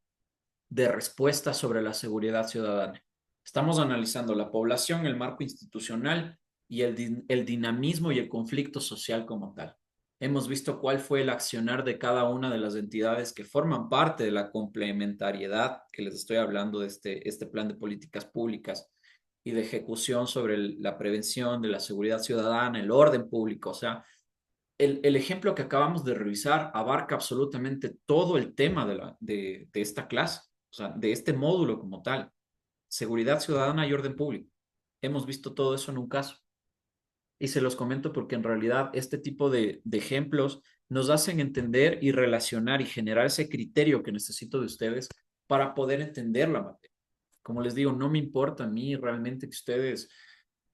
de respuesta sobre la seguridad ciudadana. Estamos analizando la población, el marco institucional y el dinamismo y el conflicto social como tal. Hemos visto cuál fue el accionar de cada una de las entidades que forman parte de la complementariedad que les estoy hablando de este plan de políticas públicas y de ejecución sobre la prevención de la seguridad ciudadana, el orden público. O sea, el ejemplo que acabamos de revisar abarca absolutamente todo el tema de esta clase, o sea, de este módulo como tal, seguridad ciudadana y orden público. Hemos visto todo eso en un caso. Y se los comento porque en realidad este tipo de ejemplos nos hacen entender y relacionar y generar ese criterio que necesito de ustedes para poder entender la materia. Como les digo, no me importa a mí realmente que ustedes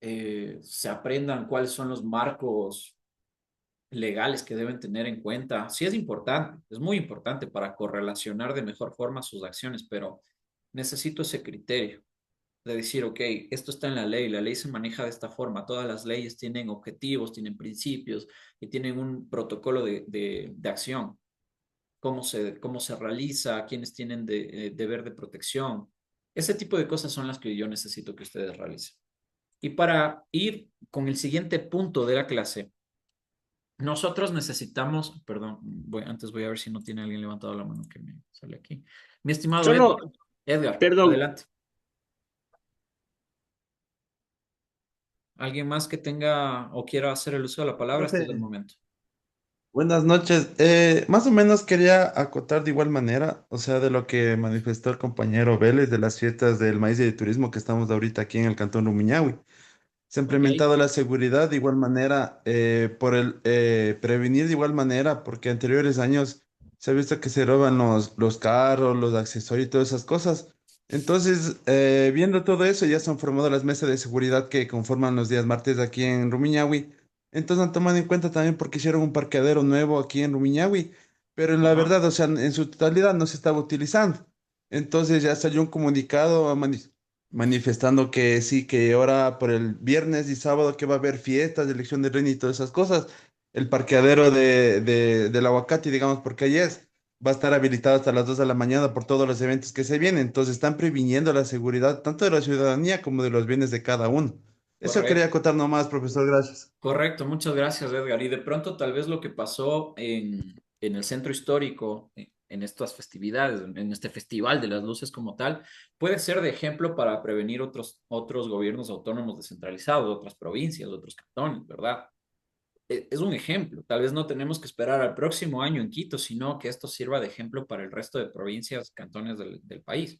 se aprendan cuáles son los marcos legales que deben tener en cuenta. Sí es importante, es muy importante para correlacionar de mejor forma sus acciones, pero necesito ese criterio de decir, ok, esto está en la ley se maneja de esta forma, todas las leyes tienen objetivos, tienen principios y tienen un protocolo de acción, cómo se realiza, quiénes tienen deber de protección. Ese tipo de cosas son las que yo necesito que ustedes realicen. Y para ir con el siguiente punto de la clase, nosotros necesitamos, perdón, antes voy a ver si no tiene alguien levantado la mano que me sale aquí. Mi estimado Solo, Edgar, Edgar, perdón, adelante. ¿Alguien más que tenga o quiera hacer el uso de la palabra? Este es el Profe, momento. buenas noches. Más o menos quería acotar de igual manera, o sea, de lo que manifestó el compañero Vélez de las fiestas del maíz y de turismo que estamos ahorita aquí en el Cantón Rumiñahui. Se ha Ok, implementado la seguridad de igual manera, por el prevenir de igual manera, porque anteriores años se ha visto que se roban los carros, los accesorios y todas esas cosas. Entonces, viendo todo eso, ya se han formado las mesas de seguridad que conforman los días martes aquí en Rumiñahui. Entonces han tomado en cuenta también porque hicieron un parqueadero nuevo aquí en Rumiñahui, pero en la ajá, verdad, o sea, en su totalidad no se estaba utilizando. Entonces ya salió un comunicado manifestando que sí, que ahora por el viernes y sábado que va a haber fiestas de elección de reina y todas esas cosas, el parqueadero del aguacate, digamos, porque ahí es, va a estar habilitado hasta las 2 de la mañana por todos los eventos que se vienen. Entonces están previniendo la seguridad tanto de la ciudadanía como de los bienes de cada uno. Eso quería correcto. acotar nomás, profesor, gracias. Correcto, muchas gracias, Edgar. Y de pronto, tal vez lo que pasó en el centro histórico, en estas festividades, en este festival de las luces como tal, puede ser de ejemplo para prevenir otros gobiernos autónomos descentralizados, otras provincias, otros cantones, ¿verdad? Es un ejemplo. Tal vez no tenemos que esperar al próximo año en Quito, sino que esto sirva de ejemplo para el resto de provincias, cantones del país.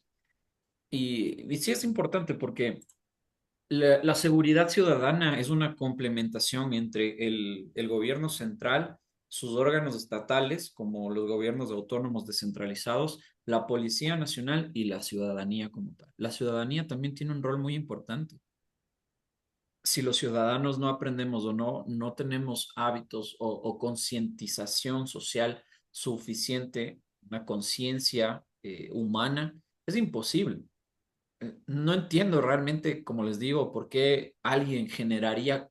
Y sí es importante porque la seguridad ciudadana es una complementación entre el gobierno central, sus órganos estatales, como los gobiernos autónomos descentralizados, la Policía Nacional y la ciudadanía como tal. La ciudadanía también tiene un rol muy importante. Si los ciudadanos no aprendemos o no tenemos hábitos o concientización social suficiente, una conciencia humana, es imposible. No entiendo realmente, como les digo, por qué alguien generaría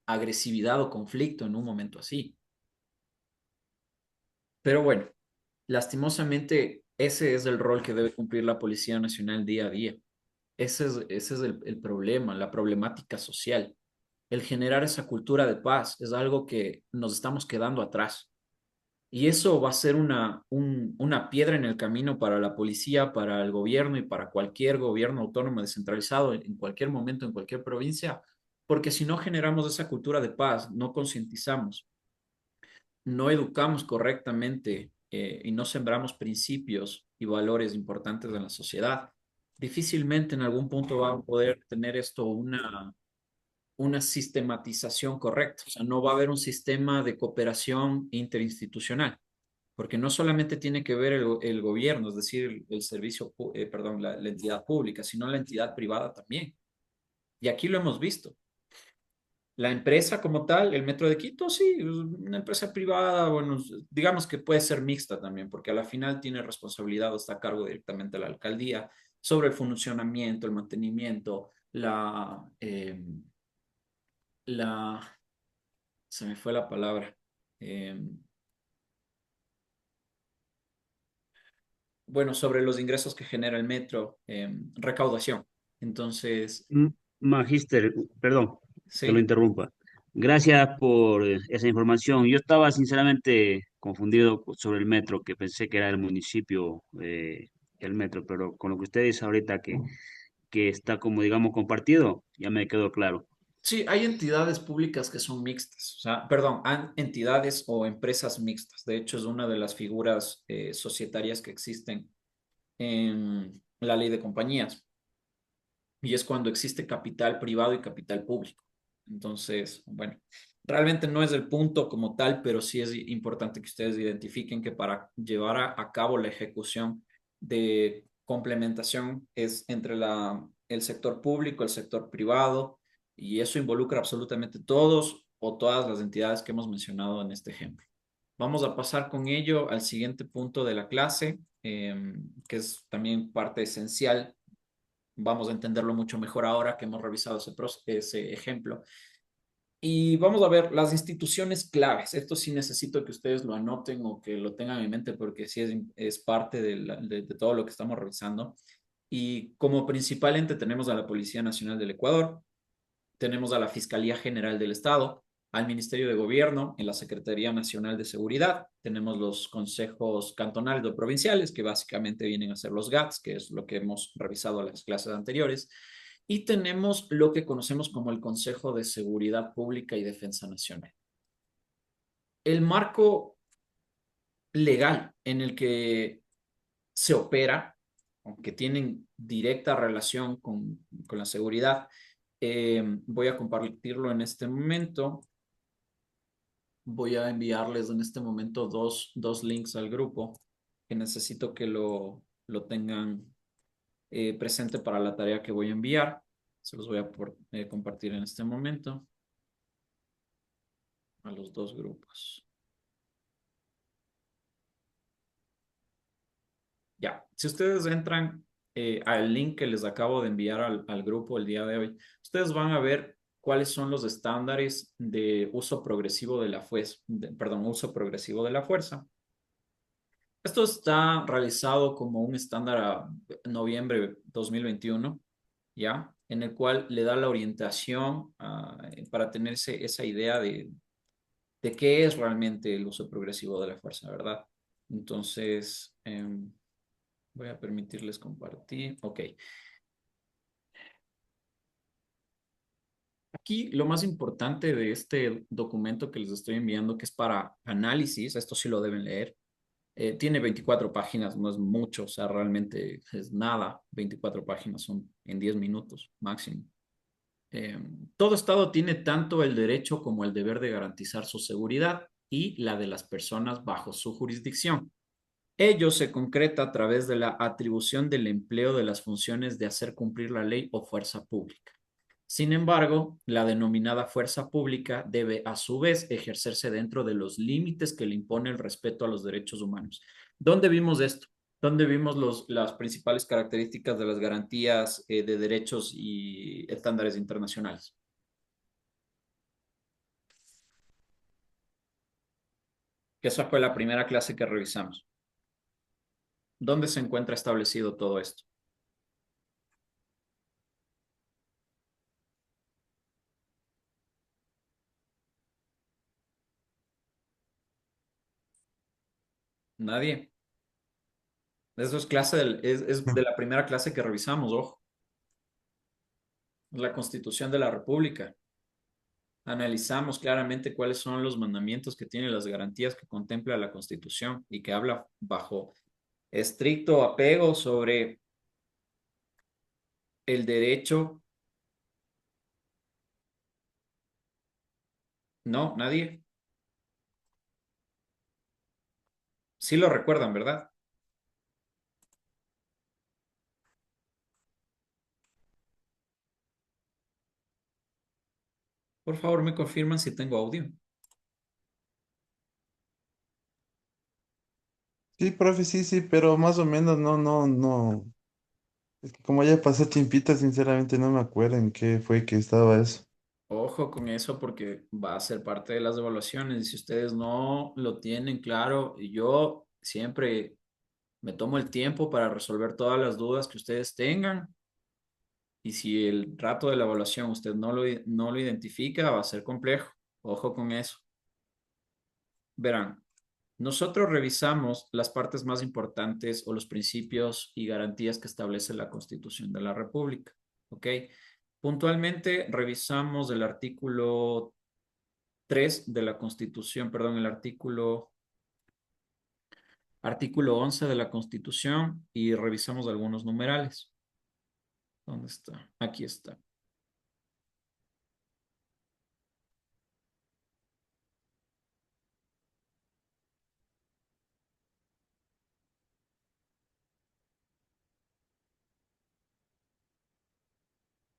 agresividad o conflicto en un momento así. Pero bueno, lastimosamente ese es el rol que debe cumplir la Policía Nacional día a día. Ese es el problema, la problemática social. El generar esa cultura de paz es algo que nos estamos quedando atrás. Y eso va a ser una piedra en el camino para la policía, para el gobierno y para cualquier gobierno autónomo descentralizado en cualquier momento, en cualquier provincia, porque si no generamos esa cultura de paz, no concientizamos, no educamos correctamente y no sembramos principios y valores importantes en la sociedad, difícilmente en algún punto va a poder tener esto una sistematización correcta. O sea, no va a haber un sistema de cooperación interinstitucional porque no solamente tiene que ver el gobierno, es decir, el servicio, perdón, la entidad pública, sino la entidad privada también. Y aquí lo hemos visto. La empresa como tal, el Metro de Quito, sí, es una empresa privada, bueno, digamos que puede ser mixta también, porque a la final tiene responsabilidad o está a cargo directamente la alcaldía sobre el funcionamiento, el mantenimiento, la, se me fue la palabra, eh, bueno, sobre los ingresos que genera el metro, recaudación. Entonces, Magíster, perdón que lo sí, interrumpa. Gracias por esa información. Yo estaba sinceramente confundido sobre el metro, que pensé que era el municipio, el metro, pero con lo que usted dice ahorita que está como, digamos, compartido, ya me quedó claro. Sí, hay entidades públicas que son mixtas, o sea, perdón, hay entidades o empresas mixtas. De hecho, es una de las figuras societarias que existen en la ley de compañías y es cuando existe capital privado y capital público. Entonces, bueno, realmente no es el punto como tal, pero sí es importante que ustedes identifiquen que para llevar a cabo la ejecución de complementación es entre el sector público, el sector privado, y eso involucra absolutamente todos o todas las entidades que hemos mencionado en este ejemplo. Vamos a pasar con ello al siguiente punto de la clase, que es también parte esencial. Vamos a entenderlo mucho mejor ahora que hemos revisado ese ejemplo. Y vamos a ver las instituciones claves. Esto sí necesito que ustedes lo anoten o que lo tengan en mente porque sí es parte de todo lo que estamos revisando. Y como principal ente tenemos a la Policía Nacional del Ecuador, tenemos a la Fiscalía General del Estado, al Ministerio de Gobierno, en la Secretaría Nacional de Seguridad, tenemos los consejos cantonales o provinciales, que básicamente vienen a ser los GATS, que es lo que hemos revisado en las clases anteriores, y tenemos lo que conocemos como el Consejo de Seguridad Pública y Defensa Nacional. El marco legal en el que se opera, aunque tienen directa relación con la seguridad, voy a compartirlo en este momento. Voy a enviarles en este momento dos links al grupo que necesito que lo tengan presente para la tarea que voy a enviar. Se los voy a compartir en este momento a los dos grupos. Ya, si ustedes entran al link que les acabo de enviar al grupo el día de hoy, ustedes van a ver cuáles son los estándares de uso progresivo de la fuerza, perdón, uso progresivo de la fuerza. Esto está realizado como un estándar a noviembre 2021, ¿ya? En el cual le da la orientación para tener esa idea de qué es realmente el uso progresivo de la fuerza, ¿verdad? Entonces, voy a permitirles compartir. Ok. Aquí lo más importante de este documento que les estoy enviando, que es para análisis, esto sí lo deben leer. Tiene 24 páginas, no es mucho, o sea, realmente es nada. 24 páginas son en 10 minutos máximo. Eh, Todo Estado tiene tanto el derecho como el deber de garantizar su seguridad y la de las personas bajo su jurisdicción. Ello se concreta a través de la atribución del empleo de las funciones de hacer cumplir la ley o fuerza pública. Sin embargo, la denominada fuerza pública debe a su vez ejercerse dentro de los límites que le impone el respeto a los derechos humanos. ¿Dónde vimos esto? ¿Dónde vimos las principales características de las garantías de derechos y estándares internacionales? Que esa fue la primera clase que revisamos. ¿Dónde se encuentra establecido todo esto? Nadie. Eso es es de la primera clase que revisamos, ojo. La Constitución de la República. Analizamos claramente cuáles son los mandamientos que tiene las garantías que contempla la Constitución y que habla bajo estricto apego sobre el derecho. No, nadie. Sí lo recuerdan, ¿verdad? Por favor, me confirman si tengo audio. Sí, profe, sí, sí, pero más o menos no, no, no. Es que como ya pasó tiempita, sinceramente no me acuerdo en qué fue que estaba eso. Ojo con eso porque va a ser parte de las evaluaciones y si ustedes no lo tienen claro, yo siempre me tomo el tiempo para resolver todas las dudas que ustedes tengan y si el rato de la evaluación usted no lo identifica, va a ser complejo. Ojo con eso. Verán, nosotros revisamos las partes más importantes o los principios y garantías que establece la Constitución de la República, ¿ok? Puntualmente revisamos el artículo 3 de la Constitución, perdón, el artículo 11 de la Constitución y revisamos algunos numerales. ¿Dónde está? Aquí está.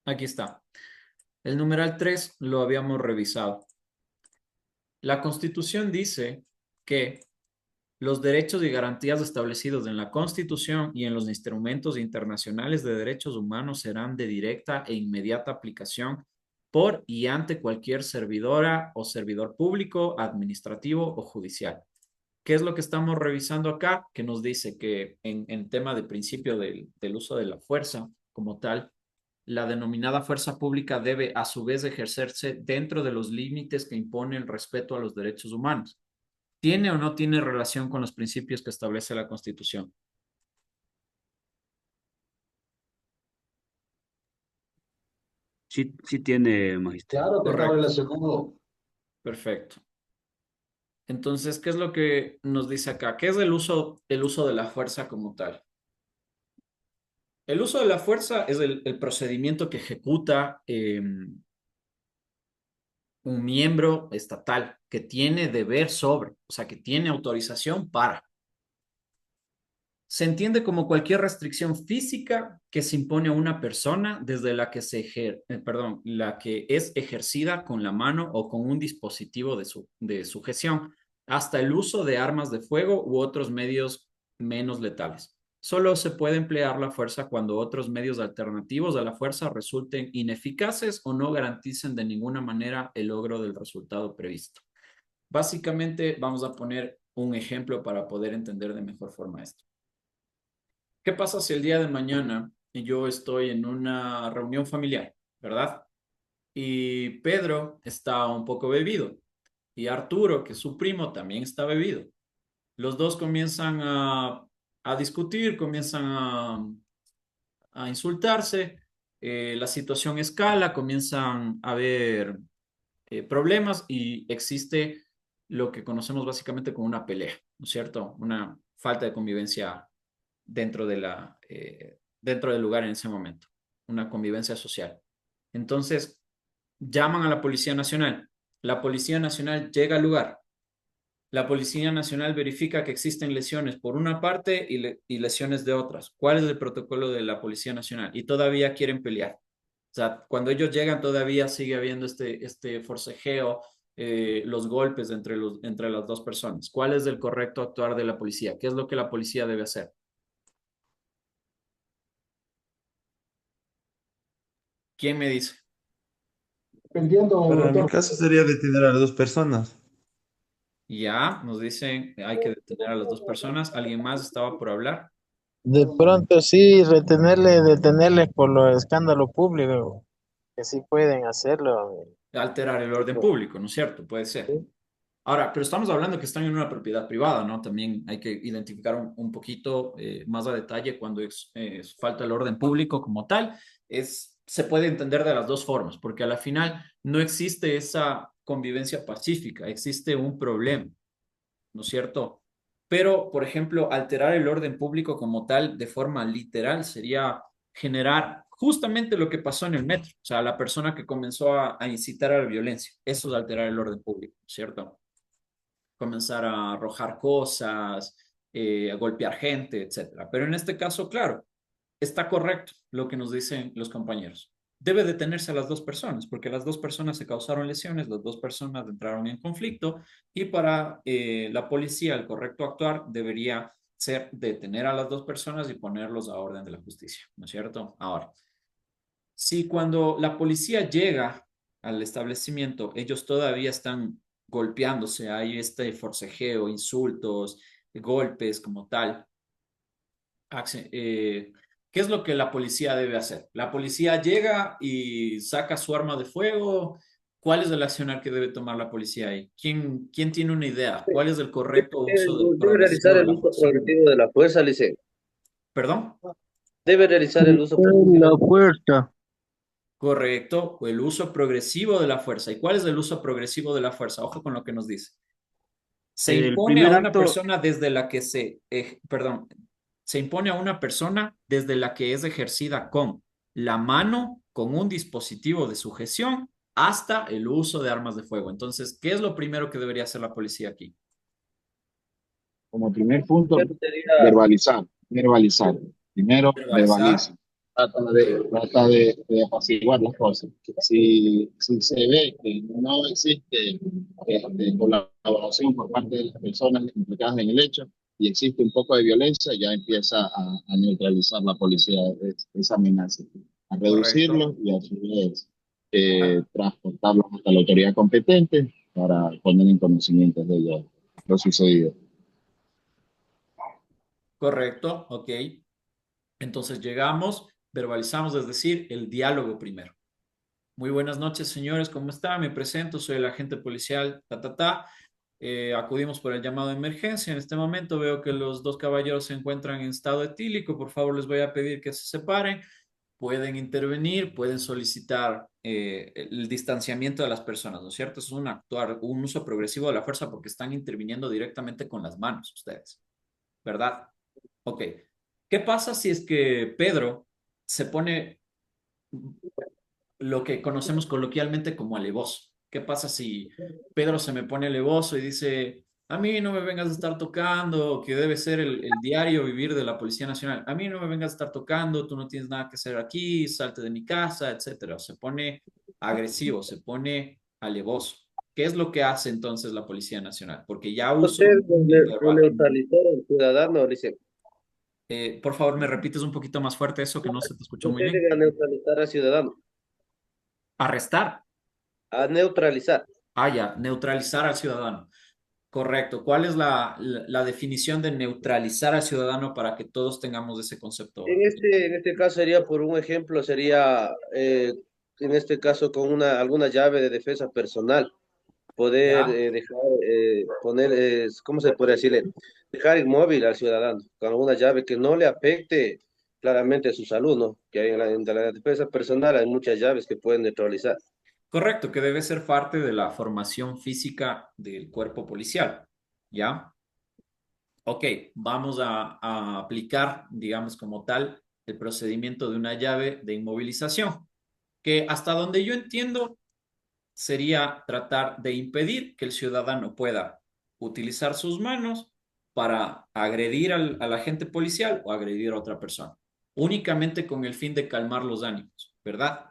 Aquí está. El numeral 3 lo habíamos revisado. La Constitución dice que los derechos y garantías establecidos en la Constitución y en los instrumentos internacionales de derechos humanos serán de directa e inmediata aplicación por y ante cualquier servidora o servidor público, administrativo o judicial. ¿Qué es lo que estamos revisando acá? Que nos dice que en tema de principio del uso de la fuerza como tal, la denominada fuerza pública debe a su vez ejercerse dentro de los límites que impone el respeto a los derechos humanos. ¿Tiene o no tiene relación con los principios que establece la Constitución? Sí, sí tiene, magister. Claro que está Correcto, relacionado. perfecto. Entonces, ¿qué es lo que nos dice acá? ¿Qué es el uso de la fuerza como tal? El uso de la fuerza es el procedimiento que ejecuta un miembro estatal que tiene deber sobre, o sea, que tiene autorización para. Se entiende como cualquier restricción física que se impone a una persona desde la que la que es ejercida con la mano o con un dispositivo de sujeción, hasta el uso de armas de fuego u otros medios menos letales. Solo se puede emplear la fuerza cuando otros medios alternativos a la fuerza resulten ineficaces o no garanticen de ninguna manera el logro del resultado previsto. Básicamente, vamos a poner un ejemplo para poder entender de mejor forma esto. ¿Qué pasa si el día de mañana yo estoy en una reunión familiar, ¿verdad? Y Pedro está un poco bebido y Arturo, que es su primo, también está bebido. Los dos comienzan a discutir, comienzan a insultarse, la situación escala, comienzan a haber problemas y existe lo que conocemos básicamente como una pelea, ¿no es cierto? Una falta de convivencia dentro del lugar en ese momento, una convivencia social. Entonces, llaman a la Policía Nacional. La Policía Nacional llega al lugar. La Policía Nacional verifica que existen lesiones por una parte y lesiones de otras. ¿Cuál es el protocolo de la Policía Nacional? Y todavía quieren pelear. O sea, cuando ellos llegan todavía sigue habiendo este forcejeo, los golpes entre las dos personas. ¿Cuál es el correcto actuar de la policía? ¿Qué es lo que la policía debe hacer? ¿Quién me dice? Dependiendo, Para mi doctor. caso sería detener a las dos personas. Ya, nos dicen, hay que detener a las dos personas. ¿Alguien más estaba por hablar? De pronto sí, detenerles por lo escándalo público, que sí pueden hacerlo. Alterar el orden Tipo, público, ¿no es cierto? Puede ser. sí. Ahora, pero estamos hablando que están en una propiedad privada, ¿no? También hay que identificar un poquito más a detalle cuando falta el orden público como tal. Se puede entender de las dos formas, porque a la final no existe esa convivencia pacífica, existe un problema, ¿no es cierto? Pero, por ejemplo, alterar el orden público como tal de forma literal sería generar justamente lo que pasó en el metro, o sea, la persona que comenzó a incitar a la violencia. Eso es alterar el orden público, ¿cierto? Comenzar a arrojar cosas, a golpear gente, etcétera. Pero en este caso, claro, está correcto lo que nos dicen los compañeros. Debe detenerse a las dos personas, porque las dos personas se causaron lesiones, las dos personas entraron en conflicto y para la policía el correcto actuar debería ser detener a las dos personas y ponerlos a orden de la justicia, ¿no es cierto? Ahora, si cuando la policía llega al establecimiento, ellos todavía están golpeándose, hay este forcejeo, insultos, golpes como tal, ¿qué es lo que la policía debe hacer? La policía llega y saca su arma de fuego. ¿Cuál es el accionar que debe tomar la policía ahí? ¿Quién tiene una idea? ¿Cuál es el correcto uso Debe realizar progresivo de el la uso fuerza? progresivo de la fuerza, Lice. ¿Perdón? Debe realizar el uso progresivo La de fuerza. Correcto, o el uso progresivo de la fuerza. ¿Y cuál es el uso progresivo de la fuerza? Ojo con lo que nos dice. Se El impone a primer una acto, persona desde la que perdón, se impone a una persona desde la que es ejercida con la mano, con un dispositivo de sujeción, hasta el uso de armas de fuego. Entonces, ¿qué es lo primero que debería hacer la policía aquí? Como primer punto, primero sería verbalizar. Primero, Verbalizar. verbaliza. Trata de apaciguar las cosas. Si se ve que no existe colaboración por parte de las personas implicadas en el hecho y existe un poco de violencia, ya empieza a neutralizar la policía esa amenaza, a reducirlo Correcto. y a su vez transportarlo hasta la autoridad competente para poner en conocimiento de ello lo sucedido. Correcto, ok. Entonces llegamos, verbalizamos, es decir, el diálogo primero. Muy buenas noches, señores, ¿cómo está? Me presento, soy el agente policial, acudimos por el llamado de emergencia. En este momento veo que los dos caballeros se encuentran en estado etílico. Por favor, les voy a pedir que se separen. Pueden intervenir, pueden solicitar el distanciamiento de las personas, ¿no es cierto? Es un uso progresivo de la fuerza porque están interviniendo directamente con las manos ustedes, ¿verdad? Ok. ¿Qué pasa si es que Pedro se pone lo que conocemos coloquialmente como alevoso? ¿Qué pasa si Pedro se me pone alevoso y dice, a mí no me vengas a estar tocando, que debe ser el diario vivir de la Policía Nacional, a mí no me vengas a estar tocando, tú no tienes nada que hacer aquí, salte de mi casa, etcétera? Se pone agresivo, se pone alevoso. ¿Qué es lo que hace entonces la Policía Nacional? Porque ya usó usted el de verbal. neutralizar al ciudadano, Lice. Por favor, me repites un poquito más fuerte eso que no se te escuchó muy bien. Procede a neutralizar al ciudadano. Arrestar. A neutralizar. Ah, ya, neutralizar al ciudadano. Correcto. ¿Cuál es la definición de neutralizar al ciudadano para que todos tengamos ese concepto? En este caso sería, por un ejemplo, sería, en este caso, con alguna llave de defensa personal, poder ¿Ya? dejar, poner, ¿cómo se puede decirle? Dejar inmóvil al ciudadano, con alguna llave que no le afecte claramente su salud, ¿no? Que hay en la defensa personal hay muchas llaves que pueden neutralizar. Correcto, que debe ser parte de la formación física del cuerpo policial. ¿Ya? Ok, vamos a aplicar, digamos como tal, el procedimiento de una llave de inmovilización, que hasta donde yo entiendo sería tratar de impedir que el ciudadano pueda utilizar sus manos para agredir al agente policial o agredir a otra persona, únicamente con el fin de calmar los ánimos, ¿verdad?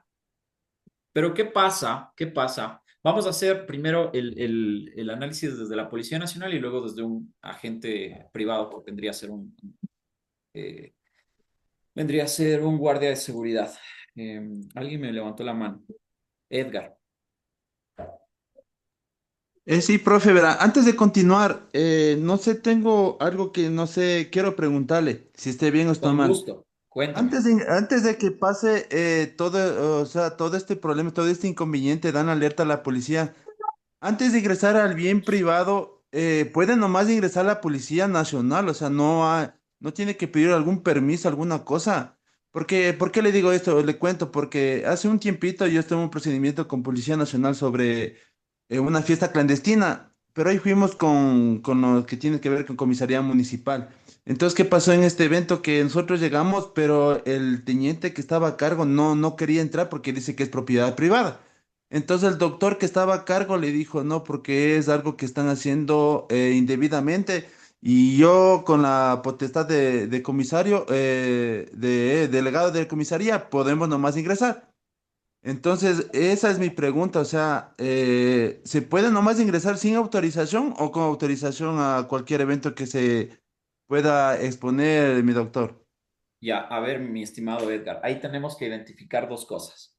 Pero ¿qué pasa? ¿Qué pasa? Vamos a hacer primero el análisis desde la Policía Nacional y luego desde un agente privado, que eh, vendría a ser un guardia de seguridad. Alguien me levantó la mano. Edgar. Sí, profe, verá, antes de continuar, no sé, tengo algo que no sé, quiero preguntarle si esté bien o está Con mal. gusto. Cuéntame. Antes de que pase todo, o sea, todo este problema, todo este inconveniente, dan alerta a la policía. Antes de ingresar al bien privado, puede nomás ingresar la Policía Nacional, o sea, no tiene que pedir algún permiso, alguna cosa. Porque, ¿por qué le digo esto? Le cuento, porque hace un tiempito yo estuve en un procedimiento con Policía Nacional sobre una fiesta clandestina, pero ahí fuimos con lo que tiene que ver con comisaría municipal. Entonces, ¿qué pasó en este evento? Que nosotros llegamos, pero el teniente que estaba a cargo no quería entrar porque dice que es propiedad privada. Entonces el doctor que estaba a cargo le dijo, no, porque es algo que están haciendo indebidamente. Y yo con la potestad de comisario, de delegado de comisaría, podemos nomás ingresar. Entonces, esa es mi pregunta, o sea, ¿se puede nomás ingresar sin autorización o con autorización a cualquier evento que se pueda exponer, mi doctor? Ya, a ver, mi estimado Edgar, ahí tenemos que identificar dos cosas.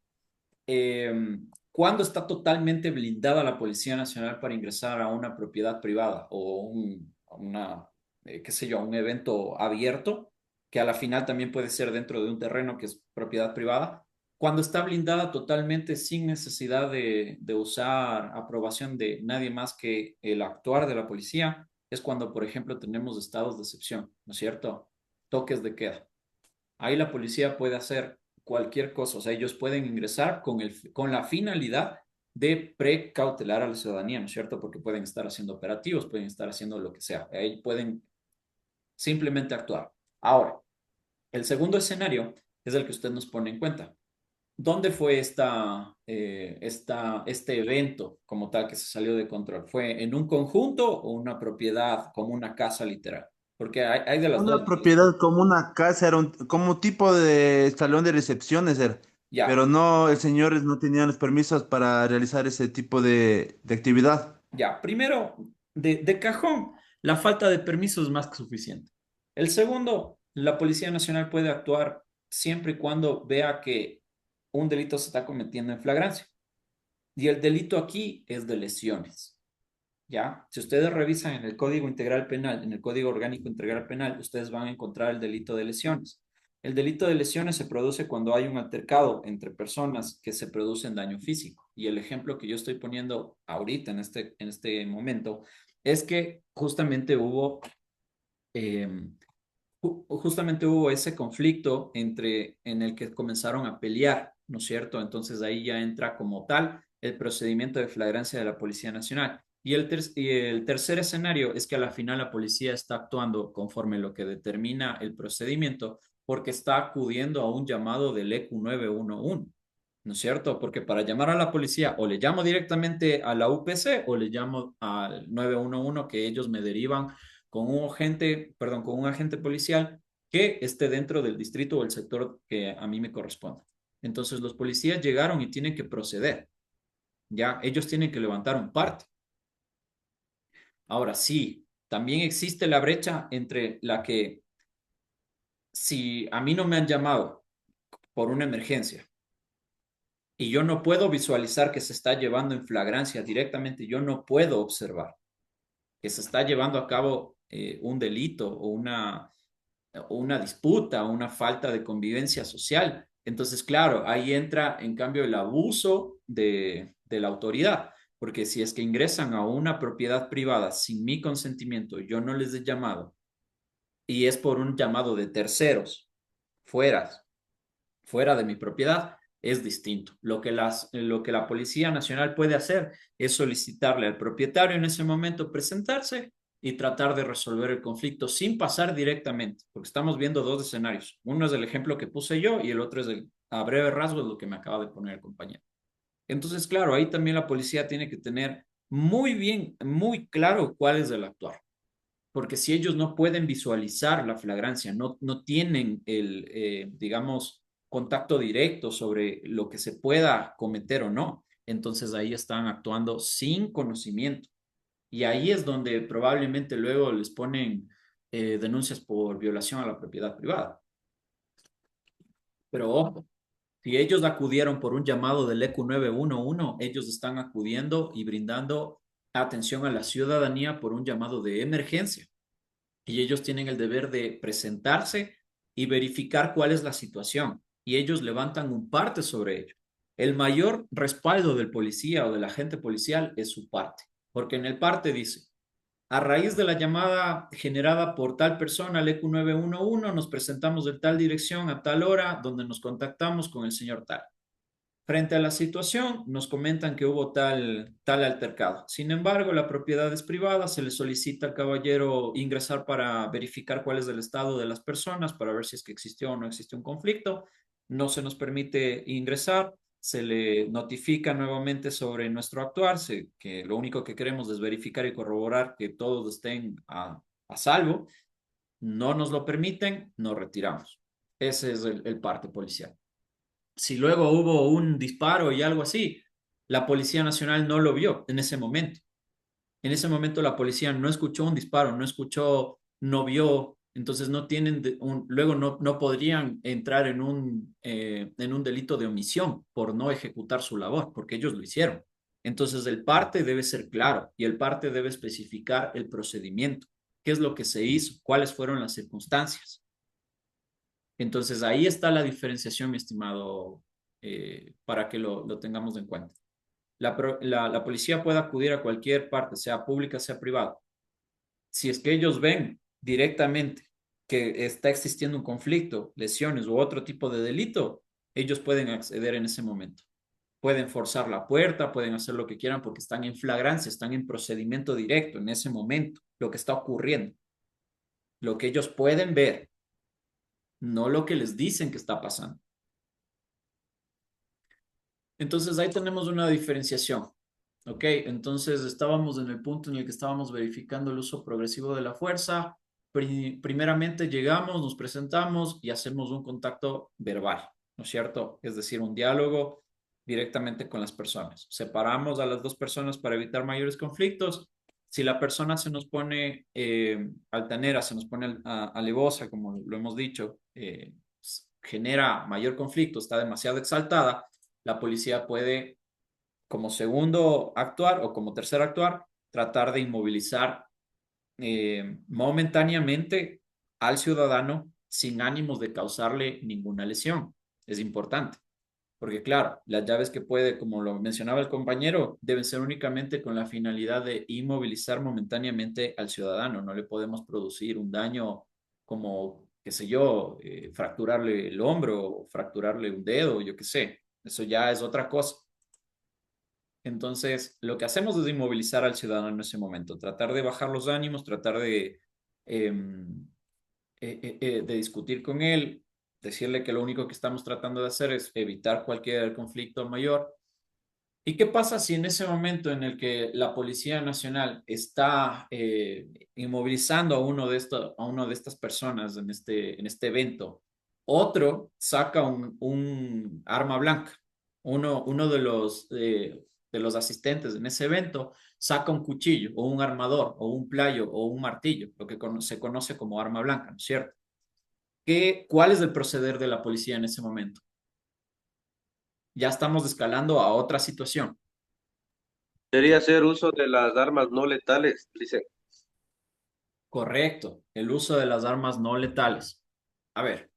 ¿Cuándo está totalmente blindada la Policía Nacional para ingresar a una propiedad privada o qué sé yo, un evento abierto, que a la final también puede ser dentro de un terreno que es propiedad privada? Cuando está blindada totalmente sin necesidad de usar aprobación de nadie más que el actuar de la policía, es cuando, por ejemplo, tenemos estados de excepción, ¿no es cierto? Toques de queda. Ahí la policía puede hacer cualquier cosa, o sea, ellos pueden ingresar con la finalidad de precautelar a la ciudadanía, ¿no es cierto? Porque pueden estar haciendo operativos, pueden estar haciendo lo que sea, ahí pueden simplemente actuar. Ahora, el segundo escenario es el que usted nos pone en cuenta. ¿Dónde fue este evento como tal que se salió de control? ¿Fue en un conjunto o una propiedad como una casa literal? Porque hay de las dos. Una propiedad como una casa, era como un tipo de salón de recepciones, era. Ya, Pero no, el señor no tenía los permisos para realizar ese tipo de actividad. ya. Primero, de cajón, la falta de permiso es más que suficiente. El segundo, la Policía Nacional puede actuar siempre y cuando vea que un delito se está cometiendo en flagrancia. Y el delito aquí es de lesiones. ¿Ya? Si ustedes revisan en el Código Integral Penal, en el Código Orgánico Integral Penal, ustedes van a encontrar el delito de lesiones. El delito de lesiones se produce cuando hay un altercado entre personas que se producen daño físico. Y el ejemplo que yo estoy poniendo ahorita en este momento es que eh, justamente hubo ese conflicto en el que comenzaron a pelear, ¿no es cierto? Entonces ahí ya entra como tal el procedimiento de flagrancia de la Policía Nacional. Y el tercer escenario es que a la final la policía está actuando conforme lo que determina el procedimiento porque está acudiendo a un llamado del EQ 911. ¿No es cierto? Porque para llamar a la policía o le llamo directamente a la UPC o le llamo al 911 que ellos me derivan con un agente, perdón, con un agente policial que esté dentro del distrito o el sector que a mí me corresponde. Entonces los policías llegaron y tienen que proceder, ya, ellos tienen que levantar un parte. Ahora sí, también existe la brecha entre la que si a mí no me han llamado por una emergencia y yo no puedo visualizar que se está llevando en flagrancia directamente, yo no puedo observar que se está llevando a cabo un delito o una disputa, una falta de convivencia social. Entonces, claro, ahí entra en cambio el abuso de la autoridad, porque si es que ingresan a una propiedad privada sin mi consentimiento, yo no les he llamado y es por un llamado de terceros, fuera, fuera de mi propiedad, es distinto. Lo que la Policía Nacional puede hacer es solicitarle al propietario en ese momento presentarse y tratar de resolver el conflicto sin pasar directamente, porque estamos viendo dos escenarios. Uno es el ejemplo que puse yo y el otro es a breve rasgo es lo que me acaba de poner el compañero. Entonces, claro, ahí también la policía tiene que tener muy bien, muy claro cuál es el actuar porque si ellos no pueden visualizar la flagrancia, no tienen digamos, contacto directo sobre lo que se pueda cometer o no, entonces ahí están actuando sin conocimiento. Y ahí es donde probablemente luego les ponen denuncias por violación a la propiedad privada. Pero ojo, si ellos acudieron por un llamado del EQ 911, ellos están acudiendo y brindando atención a la ciudadanía por un llamado de emergencia y ellos tienen el deber de presentarse y verificar cuál es la situación y ellos levantan un parte sobre ello. El mayor respaldo del policía o del agente policial es su parte, porque en el parte dice, a raíz de la llamada generada por tal persona al EQ 911, nos presentamos de tal dirección a tal hora donde nos contactamos con el señor tal. Frente a la situación, nos comentan que hubo tal altercado. Sin embargo, la propiedad es privada, se le solicita al caballero ingresar para verificar cuál es el estado de las personas, para ver si es que existió o no existe un conflicto. No se nos permite ingresar, se le notifica nuevamente sobre nuestro actuar, que lo único que queremos es verificar y corroborar que todos estén a salvo. No nos lo permiten, nos retiramos. Ese es el parte policial. Si luego hubo un disparo y algo así, la Policía Nacional no lo vio en ese momento. En ese momento la policía no escuchó un disparo, no escuchó, no vio, entonces no tienen, luego no podrían entrar en un delito de omisión por no ejecutar su labor, porque ellos lo hicieron. Entonces el parte debe ser claro y el parte debe especificar el procedimiento, qué es lo que se hizo, cuáles fueron las circunstancias. Entonces ahí está la diferenciación, mi estimado para que lo tengamos en cuenta. La policía puede acudir a cualquier parte, sea pública, sea privada. Si es que ellos ven directamente que está existiendo un conflicto, lesiones u otro tipo de delito, ellos pueden acceder en ese momento. Pueden forzar la puerta, pueden hacer lo que quieran porque están en flagrancia, están en procedimiento directo en ese momento, lo que está ocurriendo, lo que ellos pueden ver, no lo que les dicen que está pasando. Entonces ahí tenemos una diferenciación. Ok, entonces estábamos en el punto en el que estábamos verificando el uso progresivo de la fuerza. Primeramente llegamos, nos presentamos y hacemos un contacto verbal, ¿no es cierto? Es decir, un diálogo directamente con las personas. Separamos a las dos personas para evitar mayores conflictos. Si la persona se nos pone altanera, se nos pone alevosa, como lo hemos dicho, genera mayor conflicto, está demasiado exaltada, la policía puede, como segundo actuar o como tercer actuar, tratar de inmovilizar momentáneamente al ciudadano sin ánimos de causarle ninguna lesión. Es importante, porque claro, las llaves que puede, como lo mencionaba el compañero, deben ser únicamente con la finalidad de inmovilizar momentáneamente al ciudadano. No le podemos producir un daño como, qué sé yo, fracturarle el hombro, fracturarle un dedo, yo qué sé. Eso ya es otra cosa. Entonces, lo que hacemos es inmovilizar al ciudadano en ese momento, tratar de bajar los ánimos, tratar de discutir con él, decirle que lo único que estamos tratando de hacer es evitar cualquier conflicto mayor. ¿Y qué pasa si en ese momento en el que la Policía Nacional está inmovilizando a uno de estas personas en este evento, otro saca un arma blanca? Uno de los asistentes en ese evento saca un cuchillo o un armador o un playo o un martillo, lo que se conoce como arma blanca, ¿no es cierto? ¿Cuál es el proceder de la policía en ese momento? Ya estamos escalando a otra situación. Debería hacer uso de las armas no letales, dice. Correcto, el uso de las armas no letales. A ver,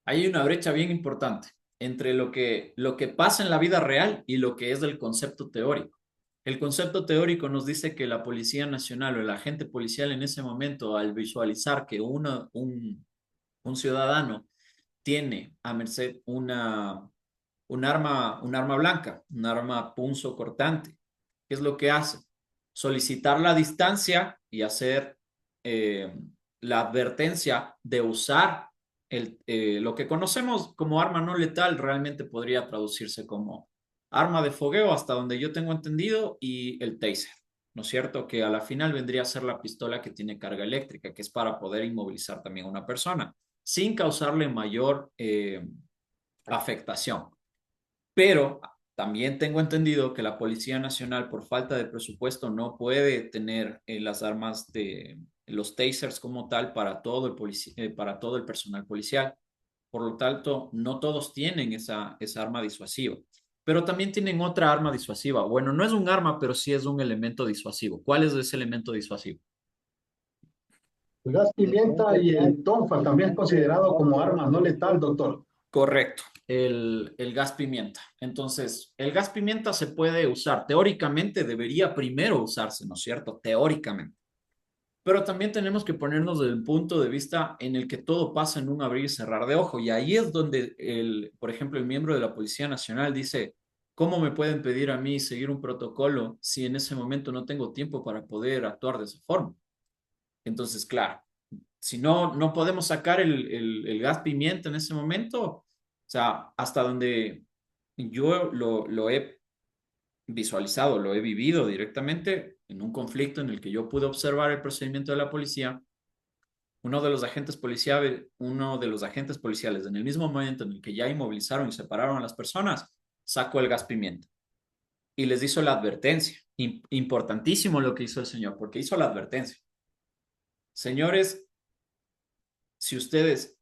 hay una brecha bien importante entre lo que pasa en la vida real y lo que es del concepto teórico. El concepto teórico nos dice que la Policía Nacional o el agente policial en ese momento, al visualizar que un ciudadano tiene a merced un arma blanca, un arma punzo cortante, ¿qué es lo que hace? Solicitar la distancia y hacer eh, la advertencia de usar lo que conocemos como arma no letal, realmente podría traducirse como arma de fogueo, hasta donde yo tengo entendido, y el taser, ¿no es cierto? Que a la final vendría a ser la pistola que tiene carga eléctrica, que es para poder inmovilizar también a una persona, sin causarle mayor afectación. Pero también tengo entendido que la Policía Nacional, por falta de presupuesto, no puede tener las armas de los tasers como tal para para todo el personal policial. Por lo tanto, no todos tienen esa arma disuasiva. Pero también tienen otra arma disuasiva. Bueno, no es un arma, pero sí es un elemento disuasivo. ¿Cuál es ese elemento disuasivo? El gas pimienta y el tonfa también es considerado como arma no letal, doctor. Correcto, el gas pimienta. Entonces, el gas pimienta se puede usar, teóricamente debería primero usarse, ¿no es cierto? Teóricamente. Pero también tenemos que ponernos desde el punto de vista en el que todo pasa en un abrir y cerrar de ojo. Y ahí es donde, por ejemplo, el miembro de la Policía Nacional dice, ¿cómo me pueden pedir a mí seguir un protocolo si en ese momento no tengo tiempo para poder actuar de esa forma? Entonces, claro, si no podemos sacar el gas pimienta en ese momento, o sea, hasta donde yo lo he visualizado, lo he vivido directamente en un conflicto en el que yo pude observar el procedimiento de la policía, uno de los agentes policiales, en el mismo momento en el que ya inmovilizaron y separaron a las personas, sacó el gas pimienta y les hizo la advertencia. Importantísimo lo que hizo el señor, porque hizo la advertencia. Señores, si ustedes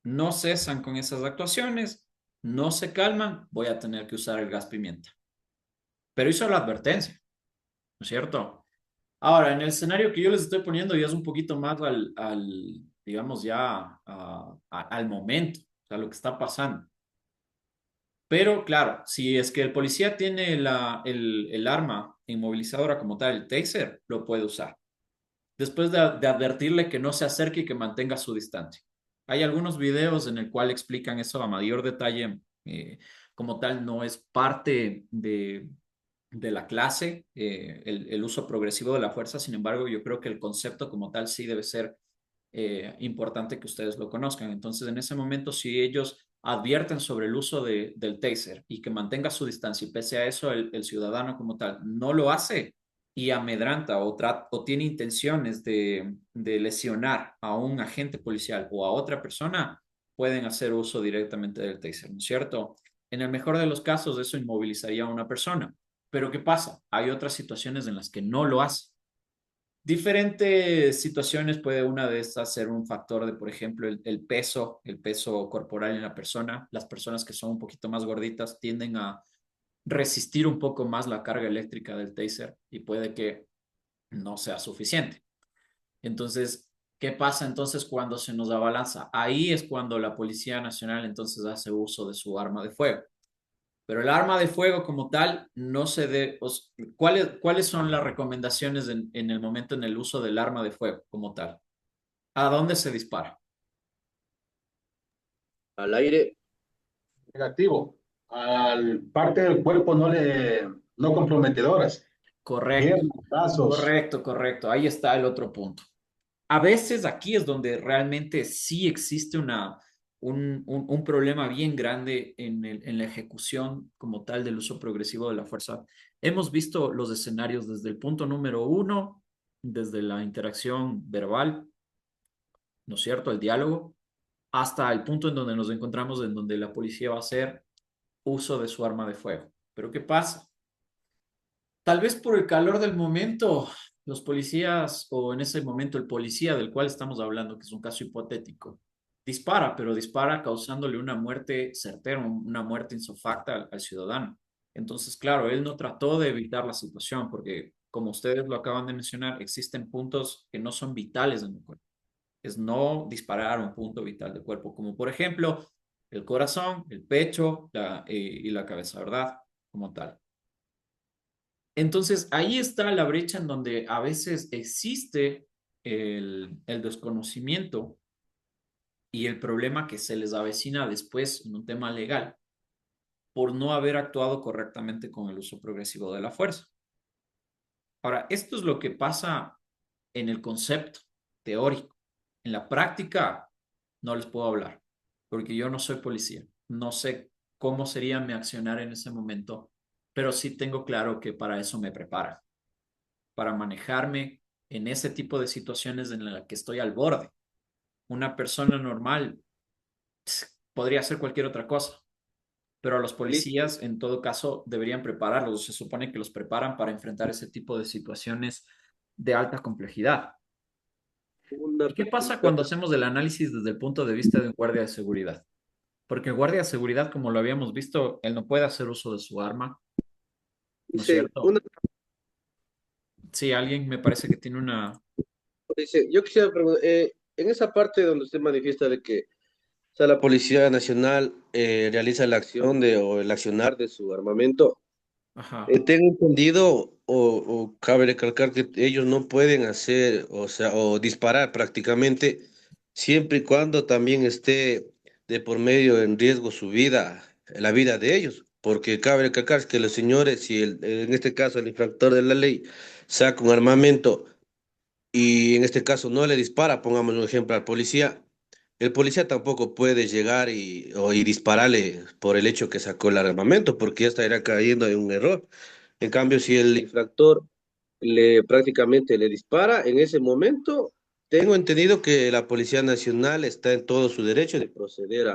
no cesan con esas actuaciones, no se calman, voy a tener que usar el gas pimienta. Pero hizo la advertencia, ¿no es cierto? Ahora, en el escenario que yo les estoy poniendo ya es un poquito más digamos, ya al momento, o sea, lo que está pasando. Pero claro, si es que el policía tiene el arma inmovilizadora como tal, el taser, lo puede usar. Después de advertirle que no se acerque y que mantenga su distancia. Hay algunos videos en el cual explican eso a mayor detalle. Como tal, no es parte de la clase, el uso progresivo de la fuerza. Sin embargo, yo creo que el concepto como tal sí debe ser importante que ustedes lo conozcan. Entonces, en ese momento, si ellos advierten sobre el uso del taser y que mantenga su distancia y pese a eso el ciudadano como tal no lo hace y amedranta o tiene intenciones de lesionar a un agente policial o a otra persona, pueden hacer uso directamente del taser, ¿no es cierto? En el mejor de los casos, eso inmovilizaría a una persona. Pero ¿qué pasa? Hay otras situaciones en las que no lo hace. Diferentes situaciones puede una de estas ser un factor de, por ejemplo, el peso corporal en la persona. Las personas que son un poquito más gorditas tienden a resistir un poco más la carga eléctrica del taser y puede que no sea suficiente. Entonces, ¿qué pasa entonces cuando se nos abalanza? Ahí es cuando la Policía Nacional entonces hace uso de su arma de fuego. Pero el arma de fuego como tal no se debe. ¿Cuáles son las recomendaciones en el momento en el uso del arma de fuego como tal? ¿A dónde se dispara? Al aire. Negativo. Al parte del cuerpo no comprometedoras. Correcto, Piernas, brazos. correcto, correcto. Ahí está el otro punto. A veces aquí es donde realmente sí existe un problema bien grande en la ejecución como tal del uso progresivo de la fuerza. Hemos visto los escenarios desde el punto número uno, desde la interacción verbal, ¿no es cierto? El diálogo, hasta el punto en donde nos encontramos, en donde la policía va a hacer uso de su arma de fuego. Pero ¿qué pasa? Tal vez por el calor del momento, los policías, o en ese momento el policía del cual estamos hablando, que es un caso hipotético, dispara, pero dispara causándole una muerte certera, una muerte insofacta al ciudadano. Entonces, claro, él no trató de evitar la situación, porque como ustedes lo acaban de mencionar, existen puntos que no son vitales en el cuerpo. Es no disparar a un punto vital del cuerpo, como por ejemplo el corazón, el pecho y la cabeza, ¿verdad? Como tal. Entonces, ahí está la brecha en donde a veces existe el desconocimiento y el problema que se les avecina después en un tema legal por no haber actuado correctamente con el uso progresivo de la fuerza. Ahora, esto es lo que pasa en el concepto teórico. En la práctica no les puedo hablar porque yo no soy policía. No sé cómo sería mi accionar en ese momento, pero sí tengo claro que para eso me preparan, para manejarme en ese tipo de situaciones en las que estoy al borde. Una persona normal podría hacer cualquier otra cosa, pero a los Listo. policías en todo caso deberían prepararlos. Se supone que los preparan para enfrentar ese tipo de situaciones de alta complejidad. Una ¿Y qué pasa pregunta. cuando hacemos el análisis desde el punto de vista de un guardia de seguridad? Porque el guardia de seguridad, como lo habíamos visto, él no puede hacer uso de su arma, ¿no es Dice, cierto? Sí, alguien me parece que tiene una... yo quisiera preguntar, en esa parte donde usted manifiesta de que, o sea, la Policía Nacional realiza la acción o el accionar de su armamento. Ajá. Tengo entendido o cabe recalcar que ellos no pueden hacer, o sea, o disparar prácticamente siempre y cuando también esté de por medio en riesgo su vida, la vida de ellos. Porque cabe recalcar que los señores, si en este caso el infractor de la ley saca un armamento y en este caso no le dispara, pongamos un ejemplo al policía, el policía tampoco puede llegar y dispararle por el hecho que sacó el armamento, porque ya estaría cayendo en un error. En cambio, si el infractor prácticamente le dispara en ese momento, tengo entendido que la Policía Nacional está en todo su derecho de proceder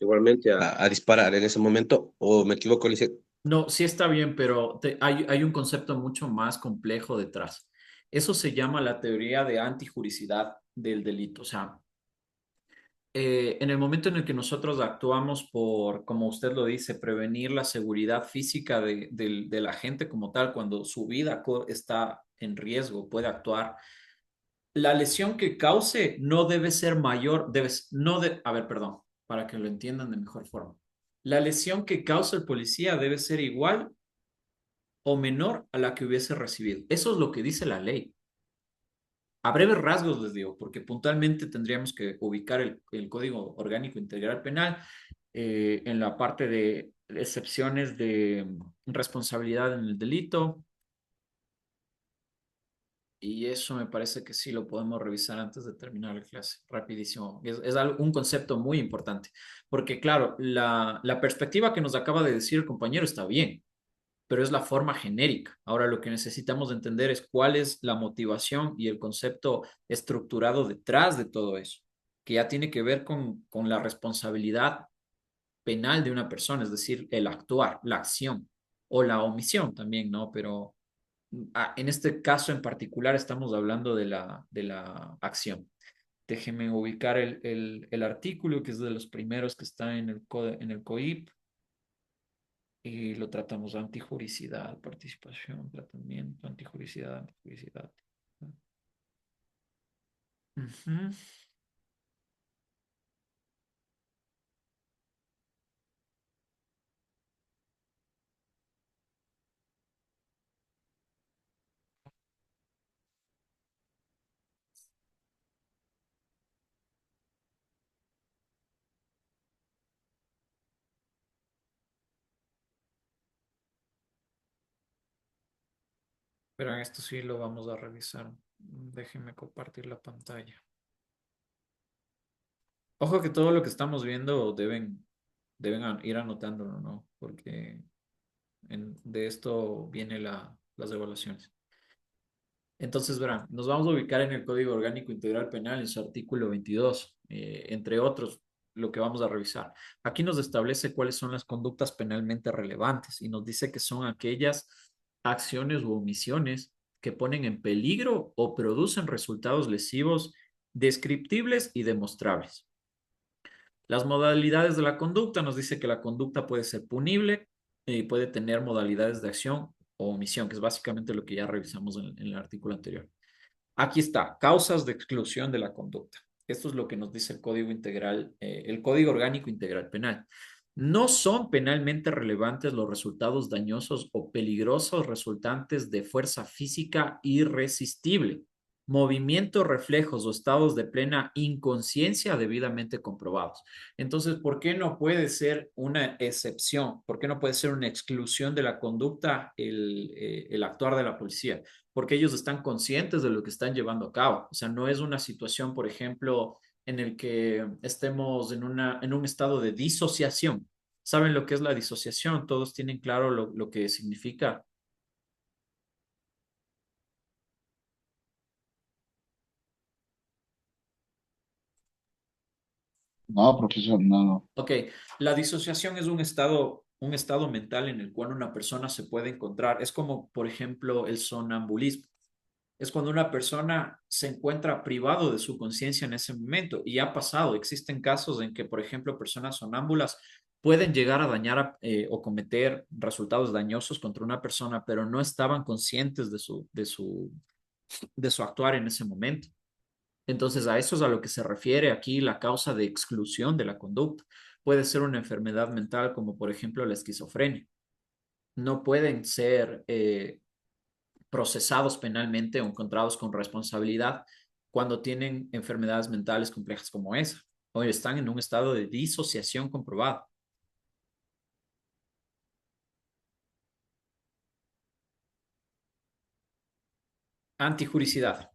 igualmente a disparar en ese momento, o me equivoco, Alicia. No, sí está bien, pero hay un concepto mucho más complejo detrás. Eso se llama la teoría de antijuricidad del delito. O sea, en el momento en el que nosotros actuamos por, como usted lo dice, prevenir la seguridad física de la gente como tal, cuando su vida está en riesgo, puede actuar, la lesión que cause no debe ser mayor, no de, a ver, perdón, para que lo entiendan de mejor forma. La lesión que causa el policía debe ser igual o menor a la que hubiese recibido. Eso es lo que dice la ley. A breves rasgos les digo, porque puntualmente tendríamos que ubicar el Código Orgánico Integral Penal en la parte de excepciones de responsabilidad en el delito. Y eso me parece que sí lo podemos revisar antes de terminar la clase, rapidísimo. Es un concepto muy importante, porque claro, la perspectiva que nos acaba de decir el compañero está bien, pero es la forma genérica. Ahora lo que necesitamos entender es cuál es la motivación y el concepto estructurado detrás de todo eso, que ya tiene que ver con la responsabilidad penal de una persona, es decir, el actuar, la acción o la omisión también, ¿no? Pero en este caso en particular estamos hablando de la acción. Déjeme ubicar el artículo, que es de los primeros que está en el COIP, y lo tratamos antijuricidad, participación, tratamiento, antijuricidad, antijuricidad. Ujú. Pero esto sí lo vamos a revisar. Déjenme compartir la pantalla. Ojo que todo lo que estamos viendo deben ir anotándolo, ¿no? Porque de esto vienen las evaluaciones. Entonces, verán, nos vamos a ubicar en el Código Orgánico Integral Penal, en su artículo 22, entre otros, lo que vamos a revisar. Aquí nos establece cuáles son las conductas penalmente relevantes y nos dice que son aquellas acciones u omisiones que ponen en peligro o producen resultados lesivos descriptibles y demostrables. Las modalidades de la conducta nos dice que la conducta puede ser punible y puede tener modalidades de acción o omisión, que es básicamente lo que ya revisamos en el artículo anterior. Aquí está, causas de exclusión de la conducta. Esto es lo que nos dice el Código Integral, el Código Orgánico Integral Penal. No son penalmente relevantes los resultados dañosos o peligrosos resultantes de fuerza física irresistible, movimientos, reflejos o estados de plena inconsciencia debidamente comprobados. Entonces, ¿por qué no puede ser una excepción? ¿Por qué no puede ser una exclusión de la conducta el actuar de la policía? Porque ellos están conscientes de lo que están llevando a cabo. O sea, no es una situación, por ejemplo, en el que estemos en un estado de disociación. ¿Saben lo que es la disociación? Todos tienen claro lo que significa. No, profesor, no, no. Ok, la disociación es un estado mental en el cual una persona se puede encontrar. Es como, por ejemplo, el sonambulismo. Es cuando una persona se encuentra privado de su conciencia en ese momento y ha pasado. Existen casos en que, por ejemplo, personas sonámbulas pueden llegar a dañar o cometer resultados dañosos contra una persona, pero no estaban conscientes de su actuar en ese momento. Entonces, a eso es a lo que se refiere aquí la causa de exclusión de la conducta. Puede ser una enfermedad mental como, por ejemplo, la esquizofrenia. No pueden ser procesados penalmente o encontrados con responsabilidad cuando tienen enfermedades mentales complejas como esa, o están en un estado de disociación comprobado. Antijuricidad.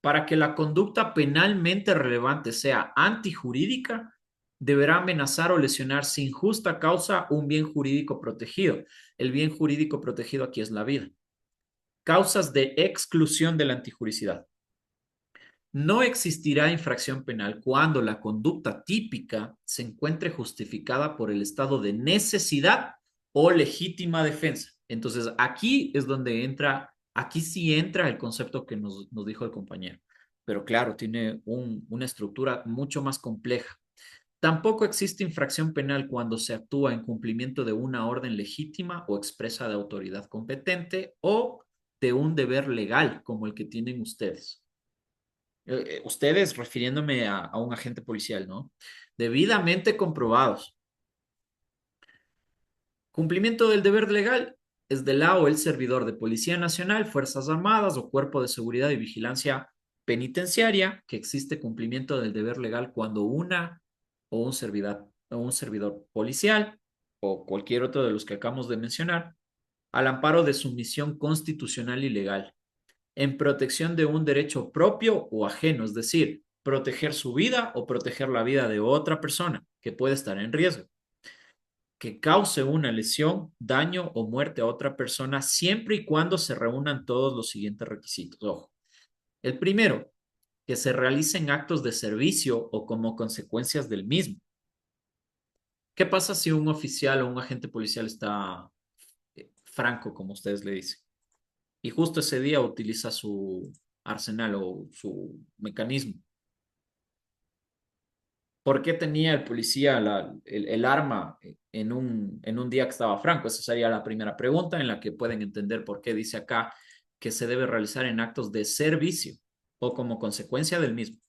Para que la conducta penalmente relevante sea antijurídica, deberá amenazar o lesionar sin justa causa un bien jurídico protegido. El bien jurídico protegido aquí es la vida. Causas de exclusión de la antijuricidad. No existirá infracción penal cuando la conducta típica se encuentre justificada por el estado de necesidad o legítima defensa. Entonces, aquí es donde entra, aquí sí entra el concepto que nos dijo el compañero, pero claro, tiene una estructura mucho más compleja. Tampoco existe infracción penal cuando se actúa en cumplimiento de una orden legítima o expresa de autoridad competente o de un deber legal como el que tienen ustedes. Ustedes refiriéndome a un agente policial, ¿no? Debidamente comprobados. Cumplimiento del deber legal es de la o el servidor de Policía Nacional, Fuerzas Armadas o Cuerpo de Seguridad y Vigilancia Penitenciaria, que existe cumplimiento del deber legal cuando una o un servidor policial o cualquier otro de los que acabamos de mencionar, al amparo de su misión constitucional y legal, en protección de un derecho propio o ajeno, es decir, proteger su vida o proteger la vida de otra persona que puede estar en riesgo, que cause una lesión, daño o muerte a otra persona siempre y cuando se reúnan todos los siguientes requisitos. Ojo, el primero, que se realicen actos de servicio o como consecuencias del mismo. ¿Qué pasa si un oficial o un agente policial está franco, como ustedes le dicen, y justo ese día utiliza su arsenal o su mecanismo? ¿Por qué tenía el policía el arma en un día que estaba franco? Esa sería la primera pregunta en la que pueden entender por qué dice acá que se debe realizar en actos de servicio o como consecuencia del mismo.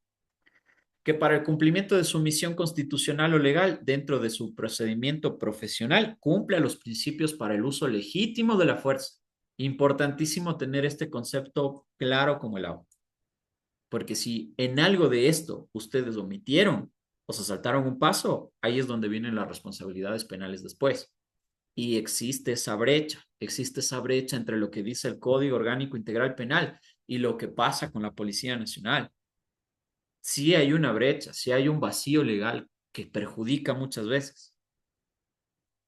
Que para el cumplimiento de su misión constitucional o legal dentro de su procedimiento profesional cumpla los principios para el uso legítimo de la fuerza. Importantísimo tener este concepto claro como el agua. Porque si en algo de esto ustedes omitieron o se saltaron un paso, ahí es donde vienen las responsabilidades penales después. Y existe esa brecha entre lo que dice el Código Orgánico Integral Penal y lo que pasa con la Policía Nacional. Sí hay una brecha, sí hay un vacío legal que perjudica muchas veces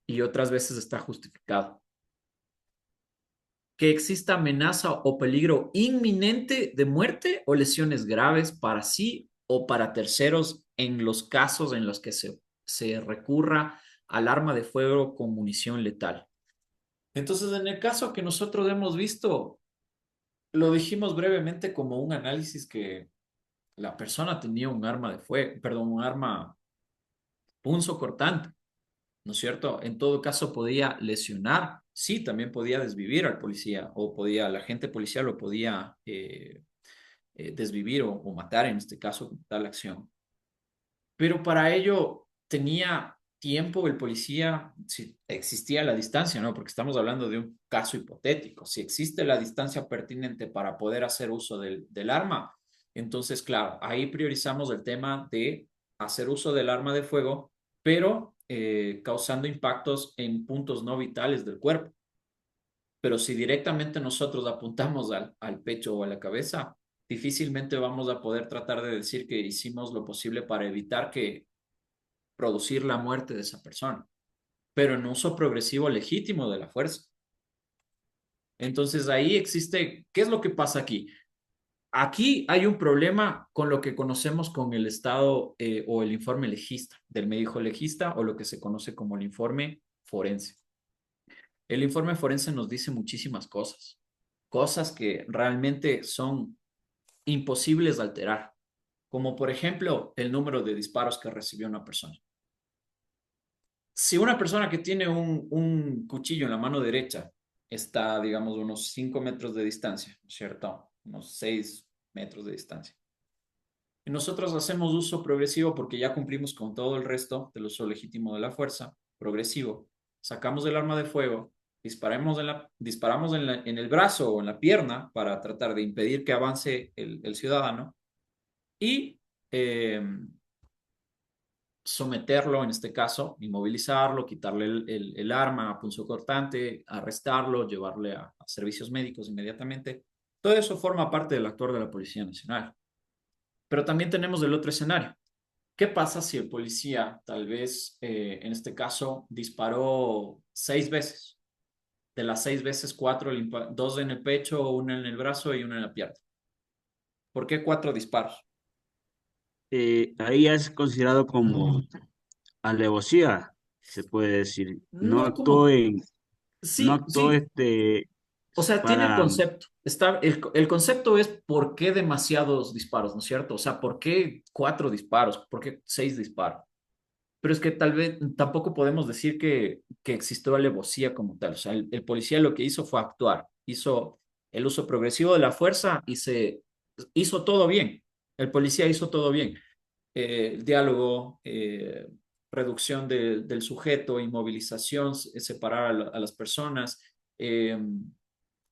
y otras veces está justificado. Que exista amenaza o peligro inminente de muerte o lesiones graves para sí o para terceros en los casos en los que se recurra al arma de fuego con munición letal. Entonces, en el caso que nosotros hemos visto, lo dijimos brevemente como un análisis que la persona tenía un arma de fuego, perdón, un arma punzocortante, ¿no es cierto? En todo caso podía lesionar, sí, también podía desvivir al policía o podía, la agente policial lo podía desvivir o matar en este caso con tal acción. Pero para ello tenía tiempo el policía, si existía la distancia, ¿no? Porque estamos hablando de un caso hipotético. Si existe la distancia pertinente para poder hacer uso del arma, entonces, claro, ahí priorizamos el tema de hacer uso del arma de fuego, pero causando impactos en puntos no vitales del cuerpo. Pero si directamente nosotros apuntamos al pecho o a la cabeza, difícilmente vamos a poder tratar de decir que hicimos lo posible para evitar que producir la muerte de esa persona, pero en uso progresivo legítimo de la fuerza. Entonces ahí existe, ¿qué es lo que pasa aquí? Aquí hay un problema con lo que conocemos con el estado o el informe legista, del médico legista o lo que se conoce como el informe forense. El informe forense nos dice muchísimas cosas, cosas que realmente son imposibles de alterar, como por ejemplo el número de disparos que recibió una persona. Si una persona que tiene un cuchillo en la mano derecha está, digamos, unos 5 metros de distancia, ¿cierto? Unos 6 metros de distancia. Y nosotros hacemos uso progresivo porque ya cumplimos con todo el resto del uso legítimo de la fuerza, progresivo. Sacamos el arma de fuego, disparamos en el brazo o en la pierna para tratar de impedir que avance el ciudadano y someterlo, en este caso, inmovilizarlo, quitarle el arma punzocortante, arrestarlo, llevarle a servicios médicos inmediatamente. Todo eso forma parte del actuar de la Policía Nacional. Pero también tenemos el otro escenario. ¿Qué pasa si el policía, tal vez, en este caso, disparó 6 veces? De las 6 veces, 4, 2 en el pecho, 1 en el brazo y 1 en la pierna. ¿Por qué 4 disparos? Ahí es considerado como alevosía, se puede decir. No como, No sí, actuó sí. O sea, tiene el para, concepto. El concepto es por qué demasiados disparos, ¿no es cierto? O sea, ¿por qué 4 disparos? ¿Por qué 6 disparos? Pero es que tal vez tampoco podemos decir que existió alevosía como tal. O sea, el policía lo que hizo fue actuar, hizo el uso progresivo de la fuerza y se hizo todo bien. El policía hizo todo bien. El diálogo, reducción del sujeto, inmovilización, separar a las personas,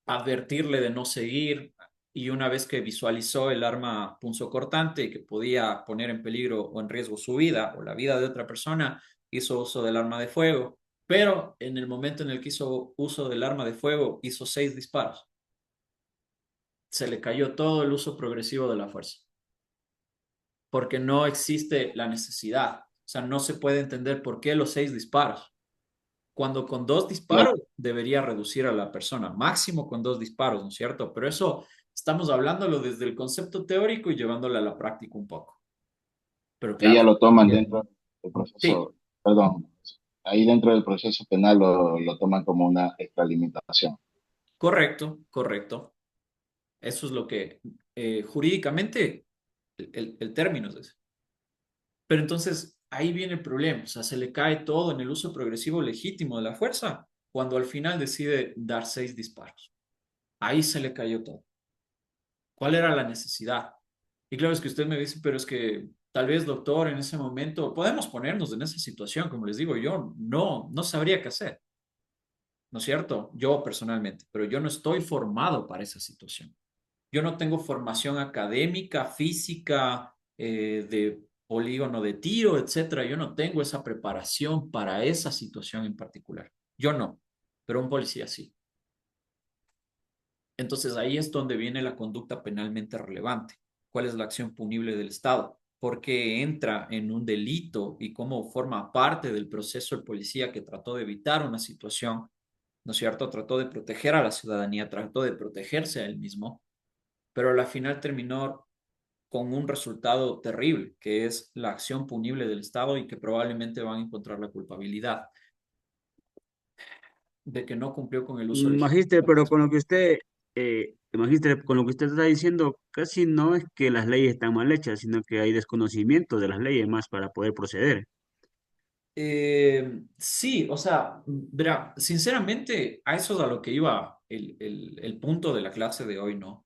advertirle de no seguir, y una vez que visualizó el arma punzocortante que podía poner en peligro o en riesgo su vida o la vida de otra persona, hizo uso del arma de fuego, pero en el momento en el que hizo uso del arma de fuego, hizo 6 disparos. Se le cayó todo el uso progresivo de la fuerza, porque no existe la necesidad. O sea, no se puede entender por qué los 6 disparos, cuando con 2 disparos debería reducir a la persona, máximo con 2 disparos, ¿no es cierto? Pero eso estamos hablándolo desde el concepto teórico y llevándolo a la práctica un poco. Pero Ella claro, lo toman dentro del sí, proceso, perdón, ahí dentro del proceso penal lo toman como una extralimitación. correcto, correcto. Eso es lo que jurídicamente el término es ese. Pero entonces ahí viene el problema, o sea, se le cae todo en el uso progresivo legítimo de la fuerza cuando al final decide dar 6 disparos. Ahí se le cayó todo. ¿Cuál era la necesidad? Y claro, es que usted me dice, pero es que tal vez, doctor, en ese momento podemos ponernos en esa situación, como les digo, yo no sabría qué hacer, ¿no es cierto? Yo personalmente, pero yo no estoy formado para esa situación. Yo no tengo formación académica, física, de polígono de tiro, etcétera. Yo no tengo esa preparación para esa situación en particular. Yo no, pero un policía sí. Entonces ahí es donde viene la conducta penalmente relevante. ¿Cuál es la acción punible del Estado? ¿Por qué entra en un delito y cómo forma parte del proceso el policía que trató de evitar una situación, ¿no es cierto? Trató de proteger a la ciudadanía, trató de protegerse a él mismo, pero al final terminó con un resultado terrible, que es la acción punible del Estado y que probablemente van a encontrar la culpabilidad de que no cumplió con el uso legítimo Magíster, de la pero fuerza. con lo que usted, magíster, con lo que usted está diciendo, casi no es que las leyes están mal hechas, sino que hay desconocimiento de las leyes más para poder proceder. Sí, o sea, verá, sinceramente, a eso es a lo que iba el punto de la clase de hoy, ¿no?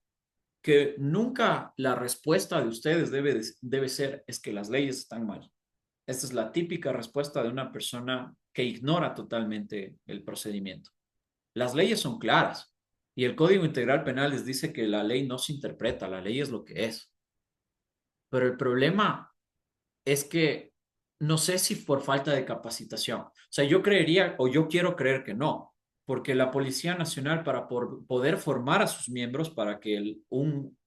Que nunca la respuesta de ustedes debe ser es que las leyes están mal. Esta es la típica respuesta de una persona que ignora totalmente el procedimiento. Las leyes son claras y el Código Integral Penal les dice que la ley no se interpreta, la ley es lo que es. Pero el problema es que no sé si por falta de capacitación. O sea, yo creería o yo quiero creer que no, porque la Policía Nacional para poder formar a sus miembros para que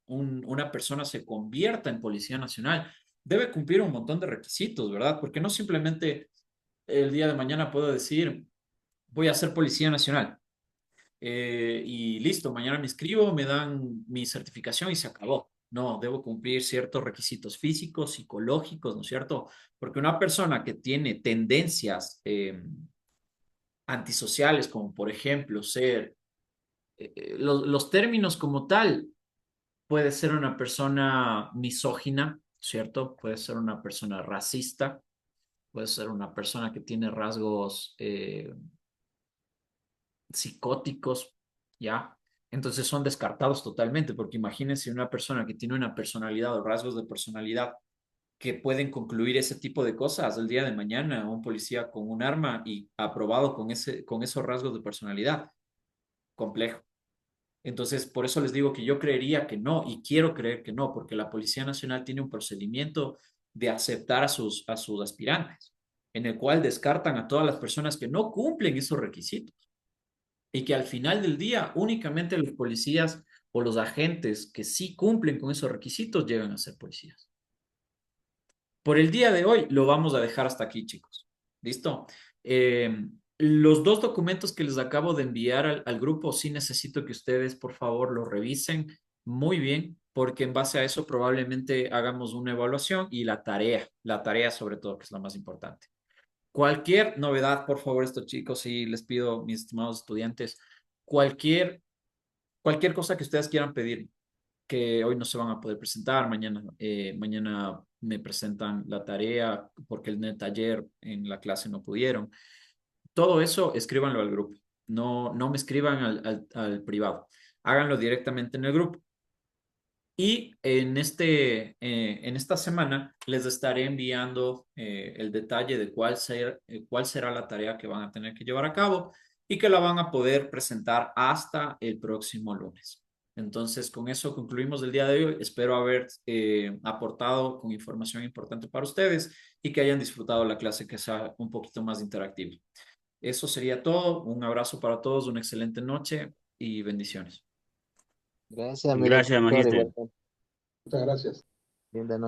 una persona se convierta en Policía Nacional, debe cumplir un montón de requisitos, ¿verdad? Porque no simplemente el día de mañana puedo decir, voy a ser Policía Nacional. Y listo, mañana me inscribo, me dan mi certificación y se acabó. No, debo cumplir ciertos requisitos físicos, psicológicos, ¿no es cierto? Porque una persona que tiene tendencias antisociales, como por ejemplo ser, los términos como tal, puede ser una persona misógina, ¿cierto? Puede ser una persona racista, puede ser una persona que tiene rasgos psicóticos, ¿ya? Entonces son descartados totalmente, porque imagínense una persona que tiene una personalidad o rasgos de personalidad que pueden concluir ese tipo de cosas el día de mañana, un policía con un arma y aprobado con esos rasgos de personalidad, complejo. Entonces, por eso les digo que yo creería que no y quiero creer que no, porque la Policía Nacional tiene un procedimiento de aceptar a sus aspirantes, en el cual descartan a todas las personas que no cumplen esos requisitos y que al final del día únicamente los policías o los agentes que sí cumplen con esos requisitos llegan a ser policías. Por el día de hoy lo vamos a dejar hasta aquí, chicos. ¿Listo? Los 2 documentos que les acabo de enviar al grupo, sí necesito que ustedes, por favor, los revisen muy bien, porque en base a eso probablemente hagamos una evaluación y la tarea sobre todo, que es la más importante. Cualquier novedad, por favor, estos chicos, y les pido, mis estimados estudiantes, cualquier, cualquier cosa que ustedes quieran pedir, que hoy no se van a poder presentar, mañana me presentan la tarea porque en el taller, en la clase no pudieron. Todo eso, escríbanlo al grupo. No me escriban al privado. Háganlo directamente en el grupo. Y en esta semana les estaré enviando el detalle de cuál será la tarea que van a tener que llevar a cabo y que la van a poder presentar hasta el próximo lunes. Entonces, con eso concluimos el día de hoy. Espero haber aportado con información importante para ustedes y que hayan disfrutado la clase, que sea un poquito más interactiva. Eso sería todo. Un abrazo para todos, una excelente noche y bendiciones. Gracias, mi Gracias, doctor. Magíster. Igual, Muchas gracias. linda noche.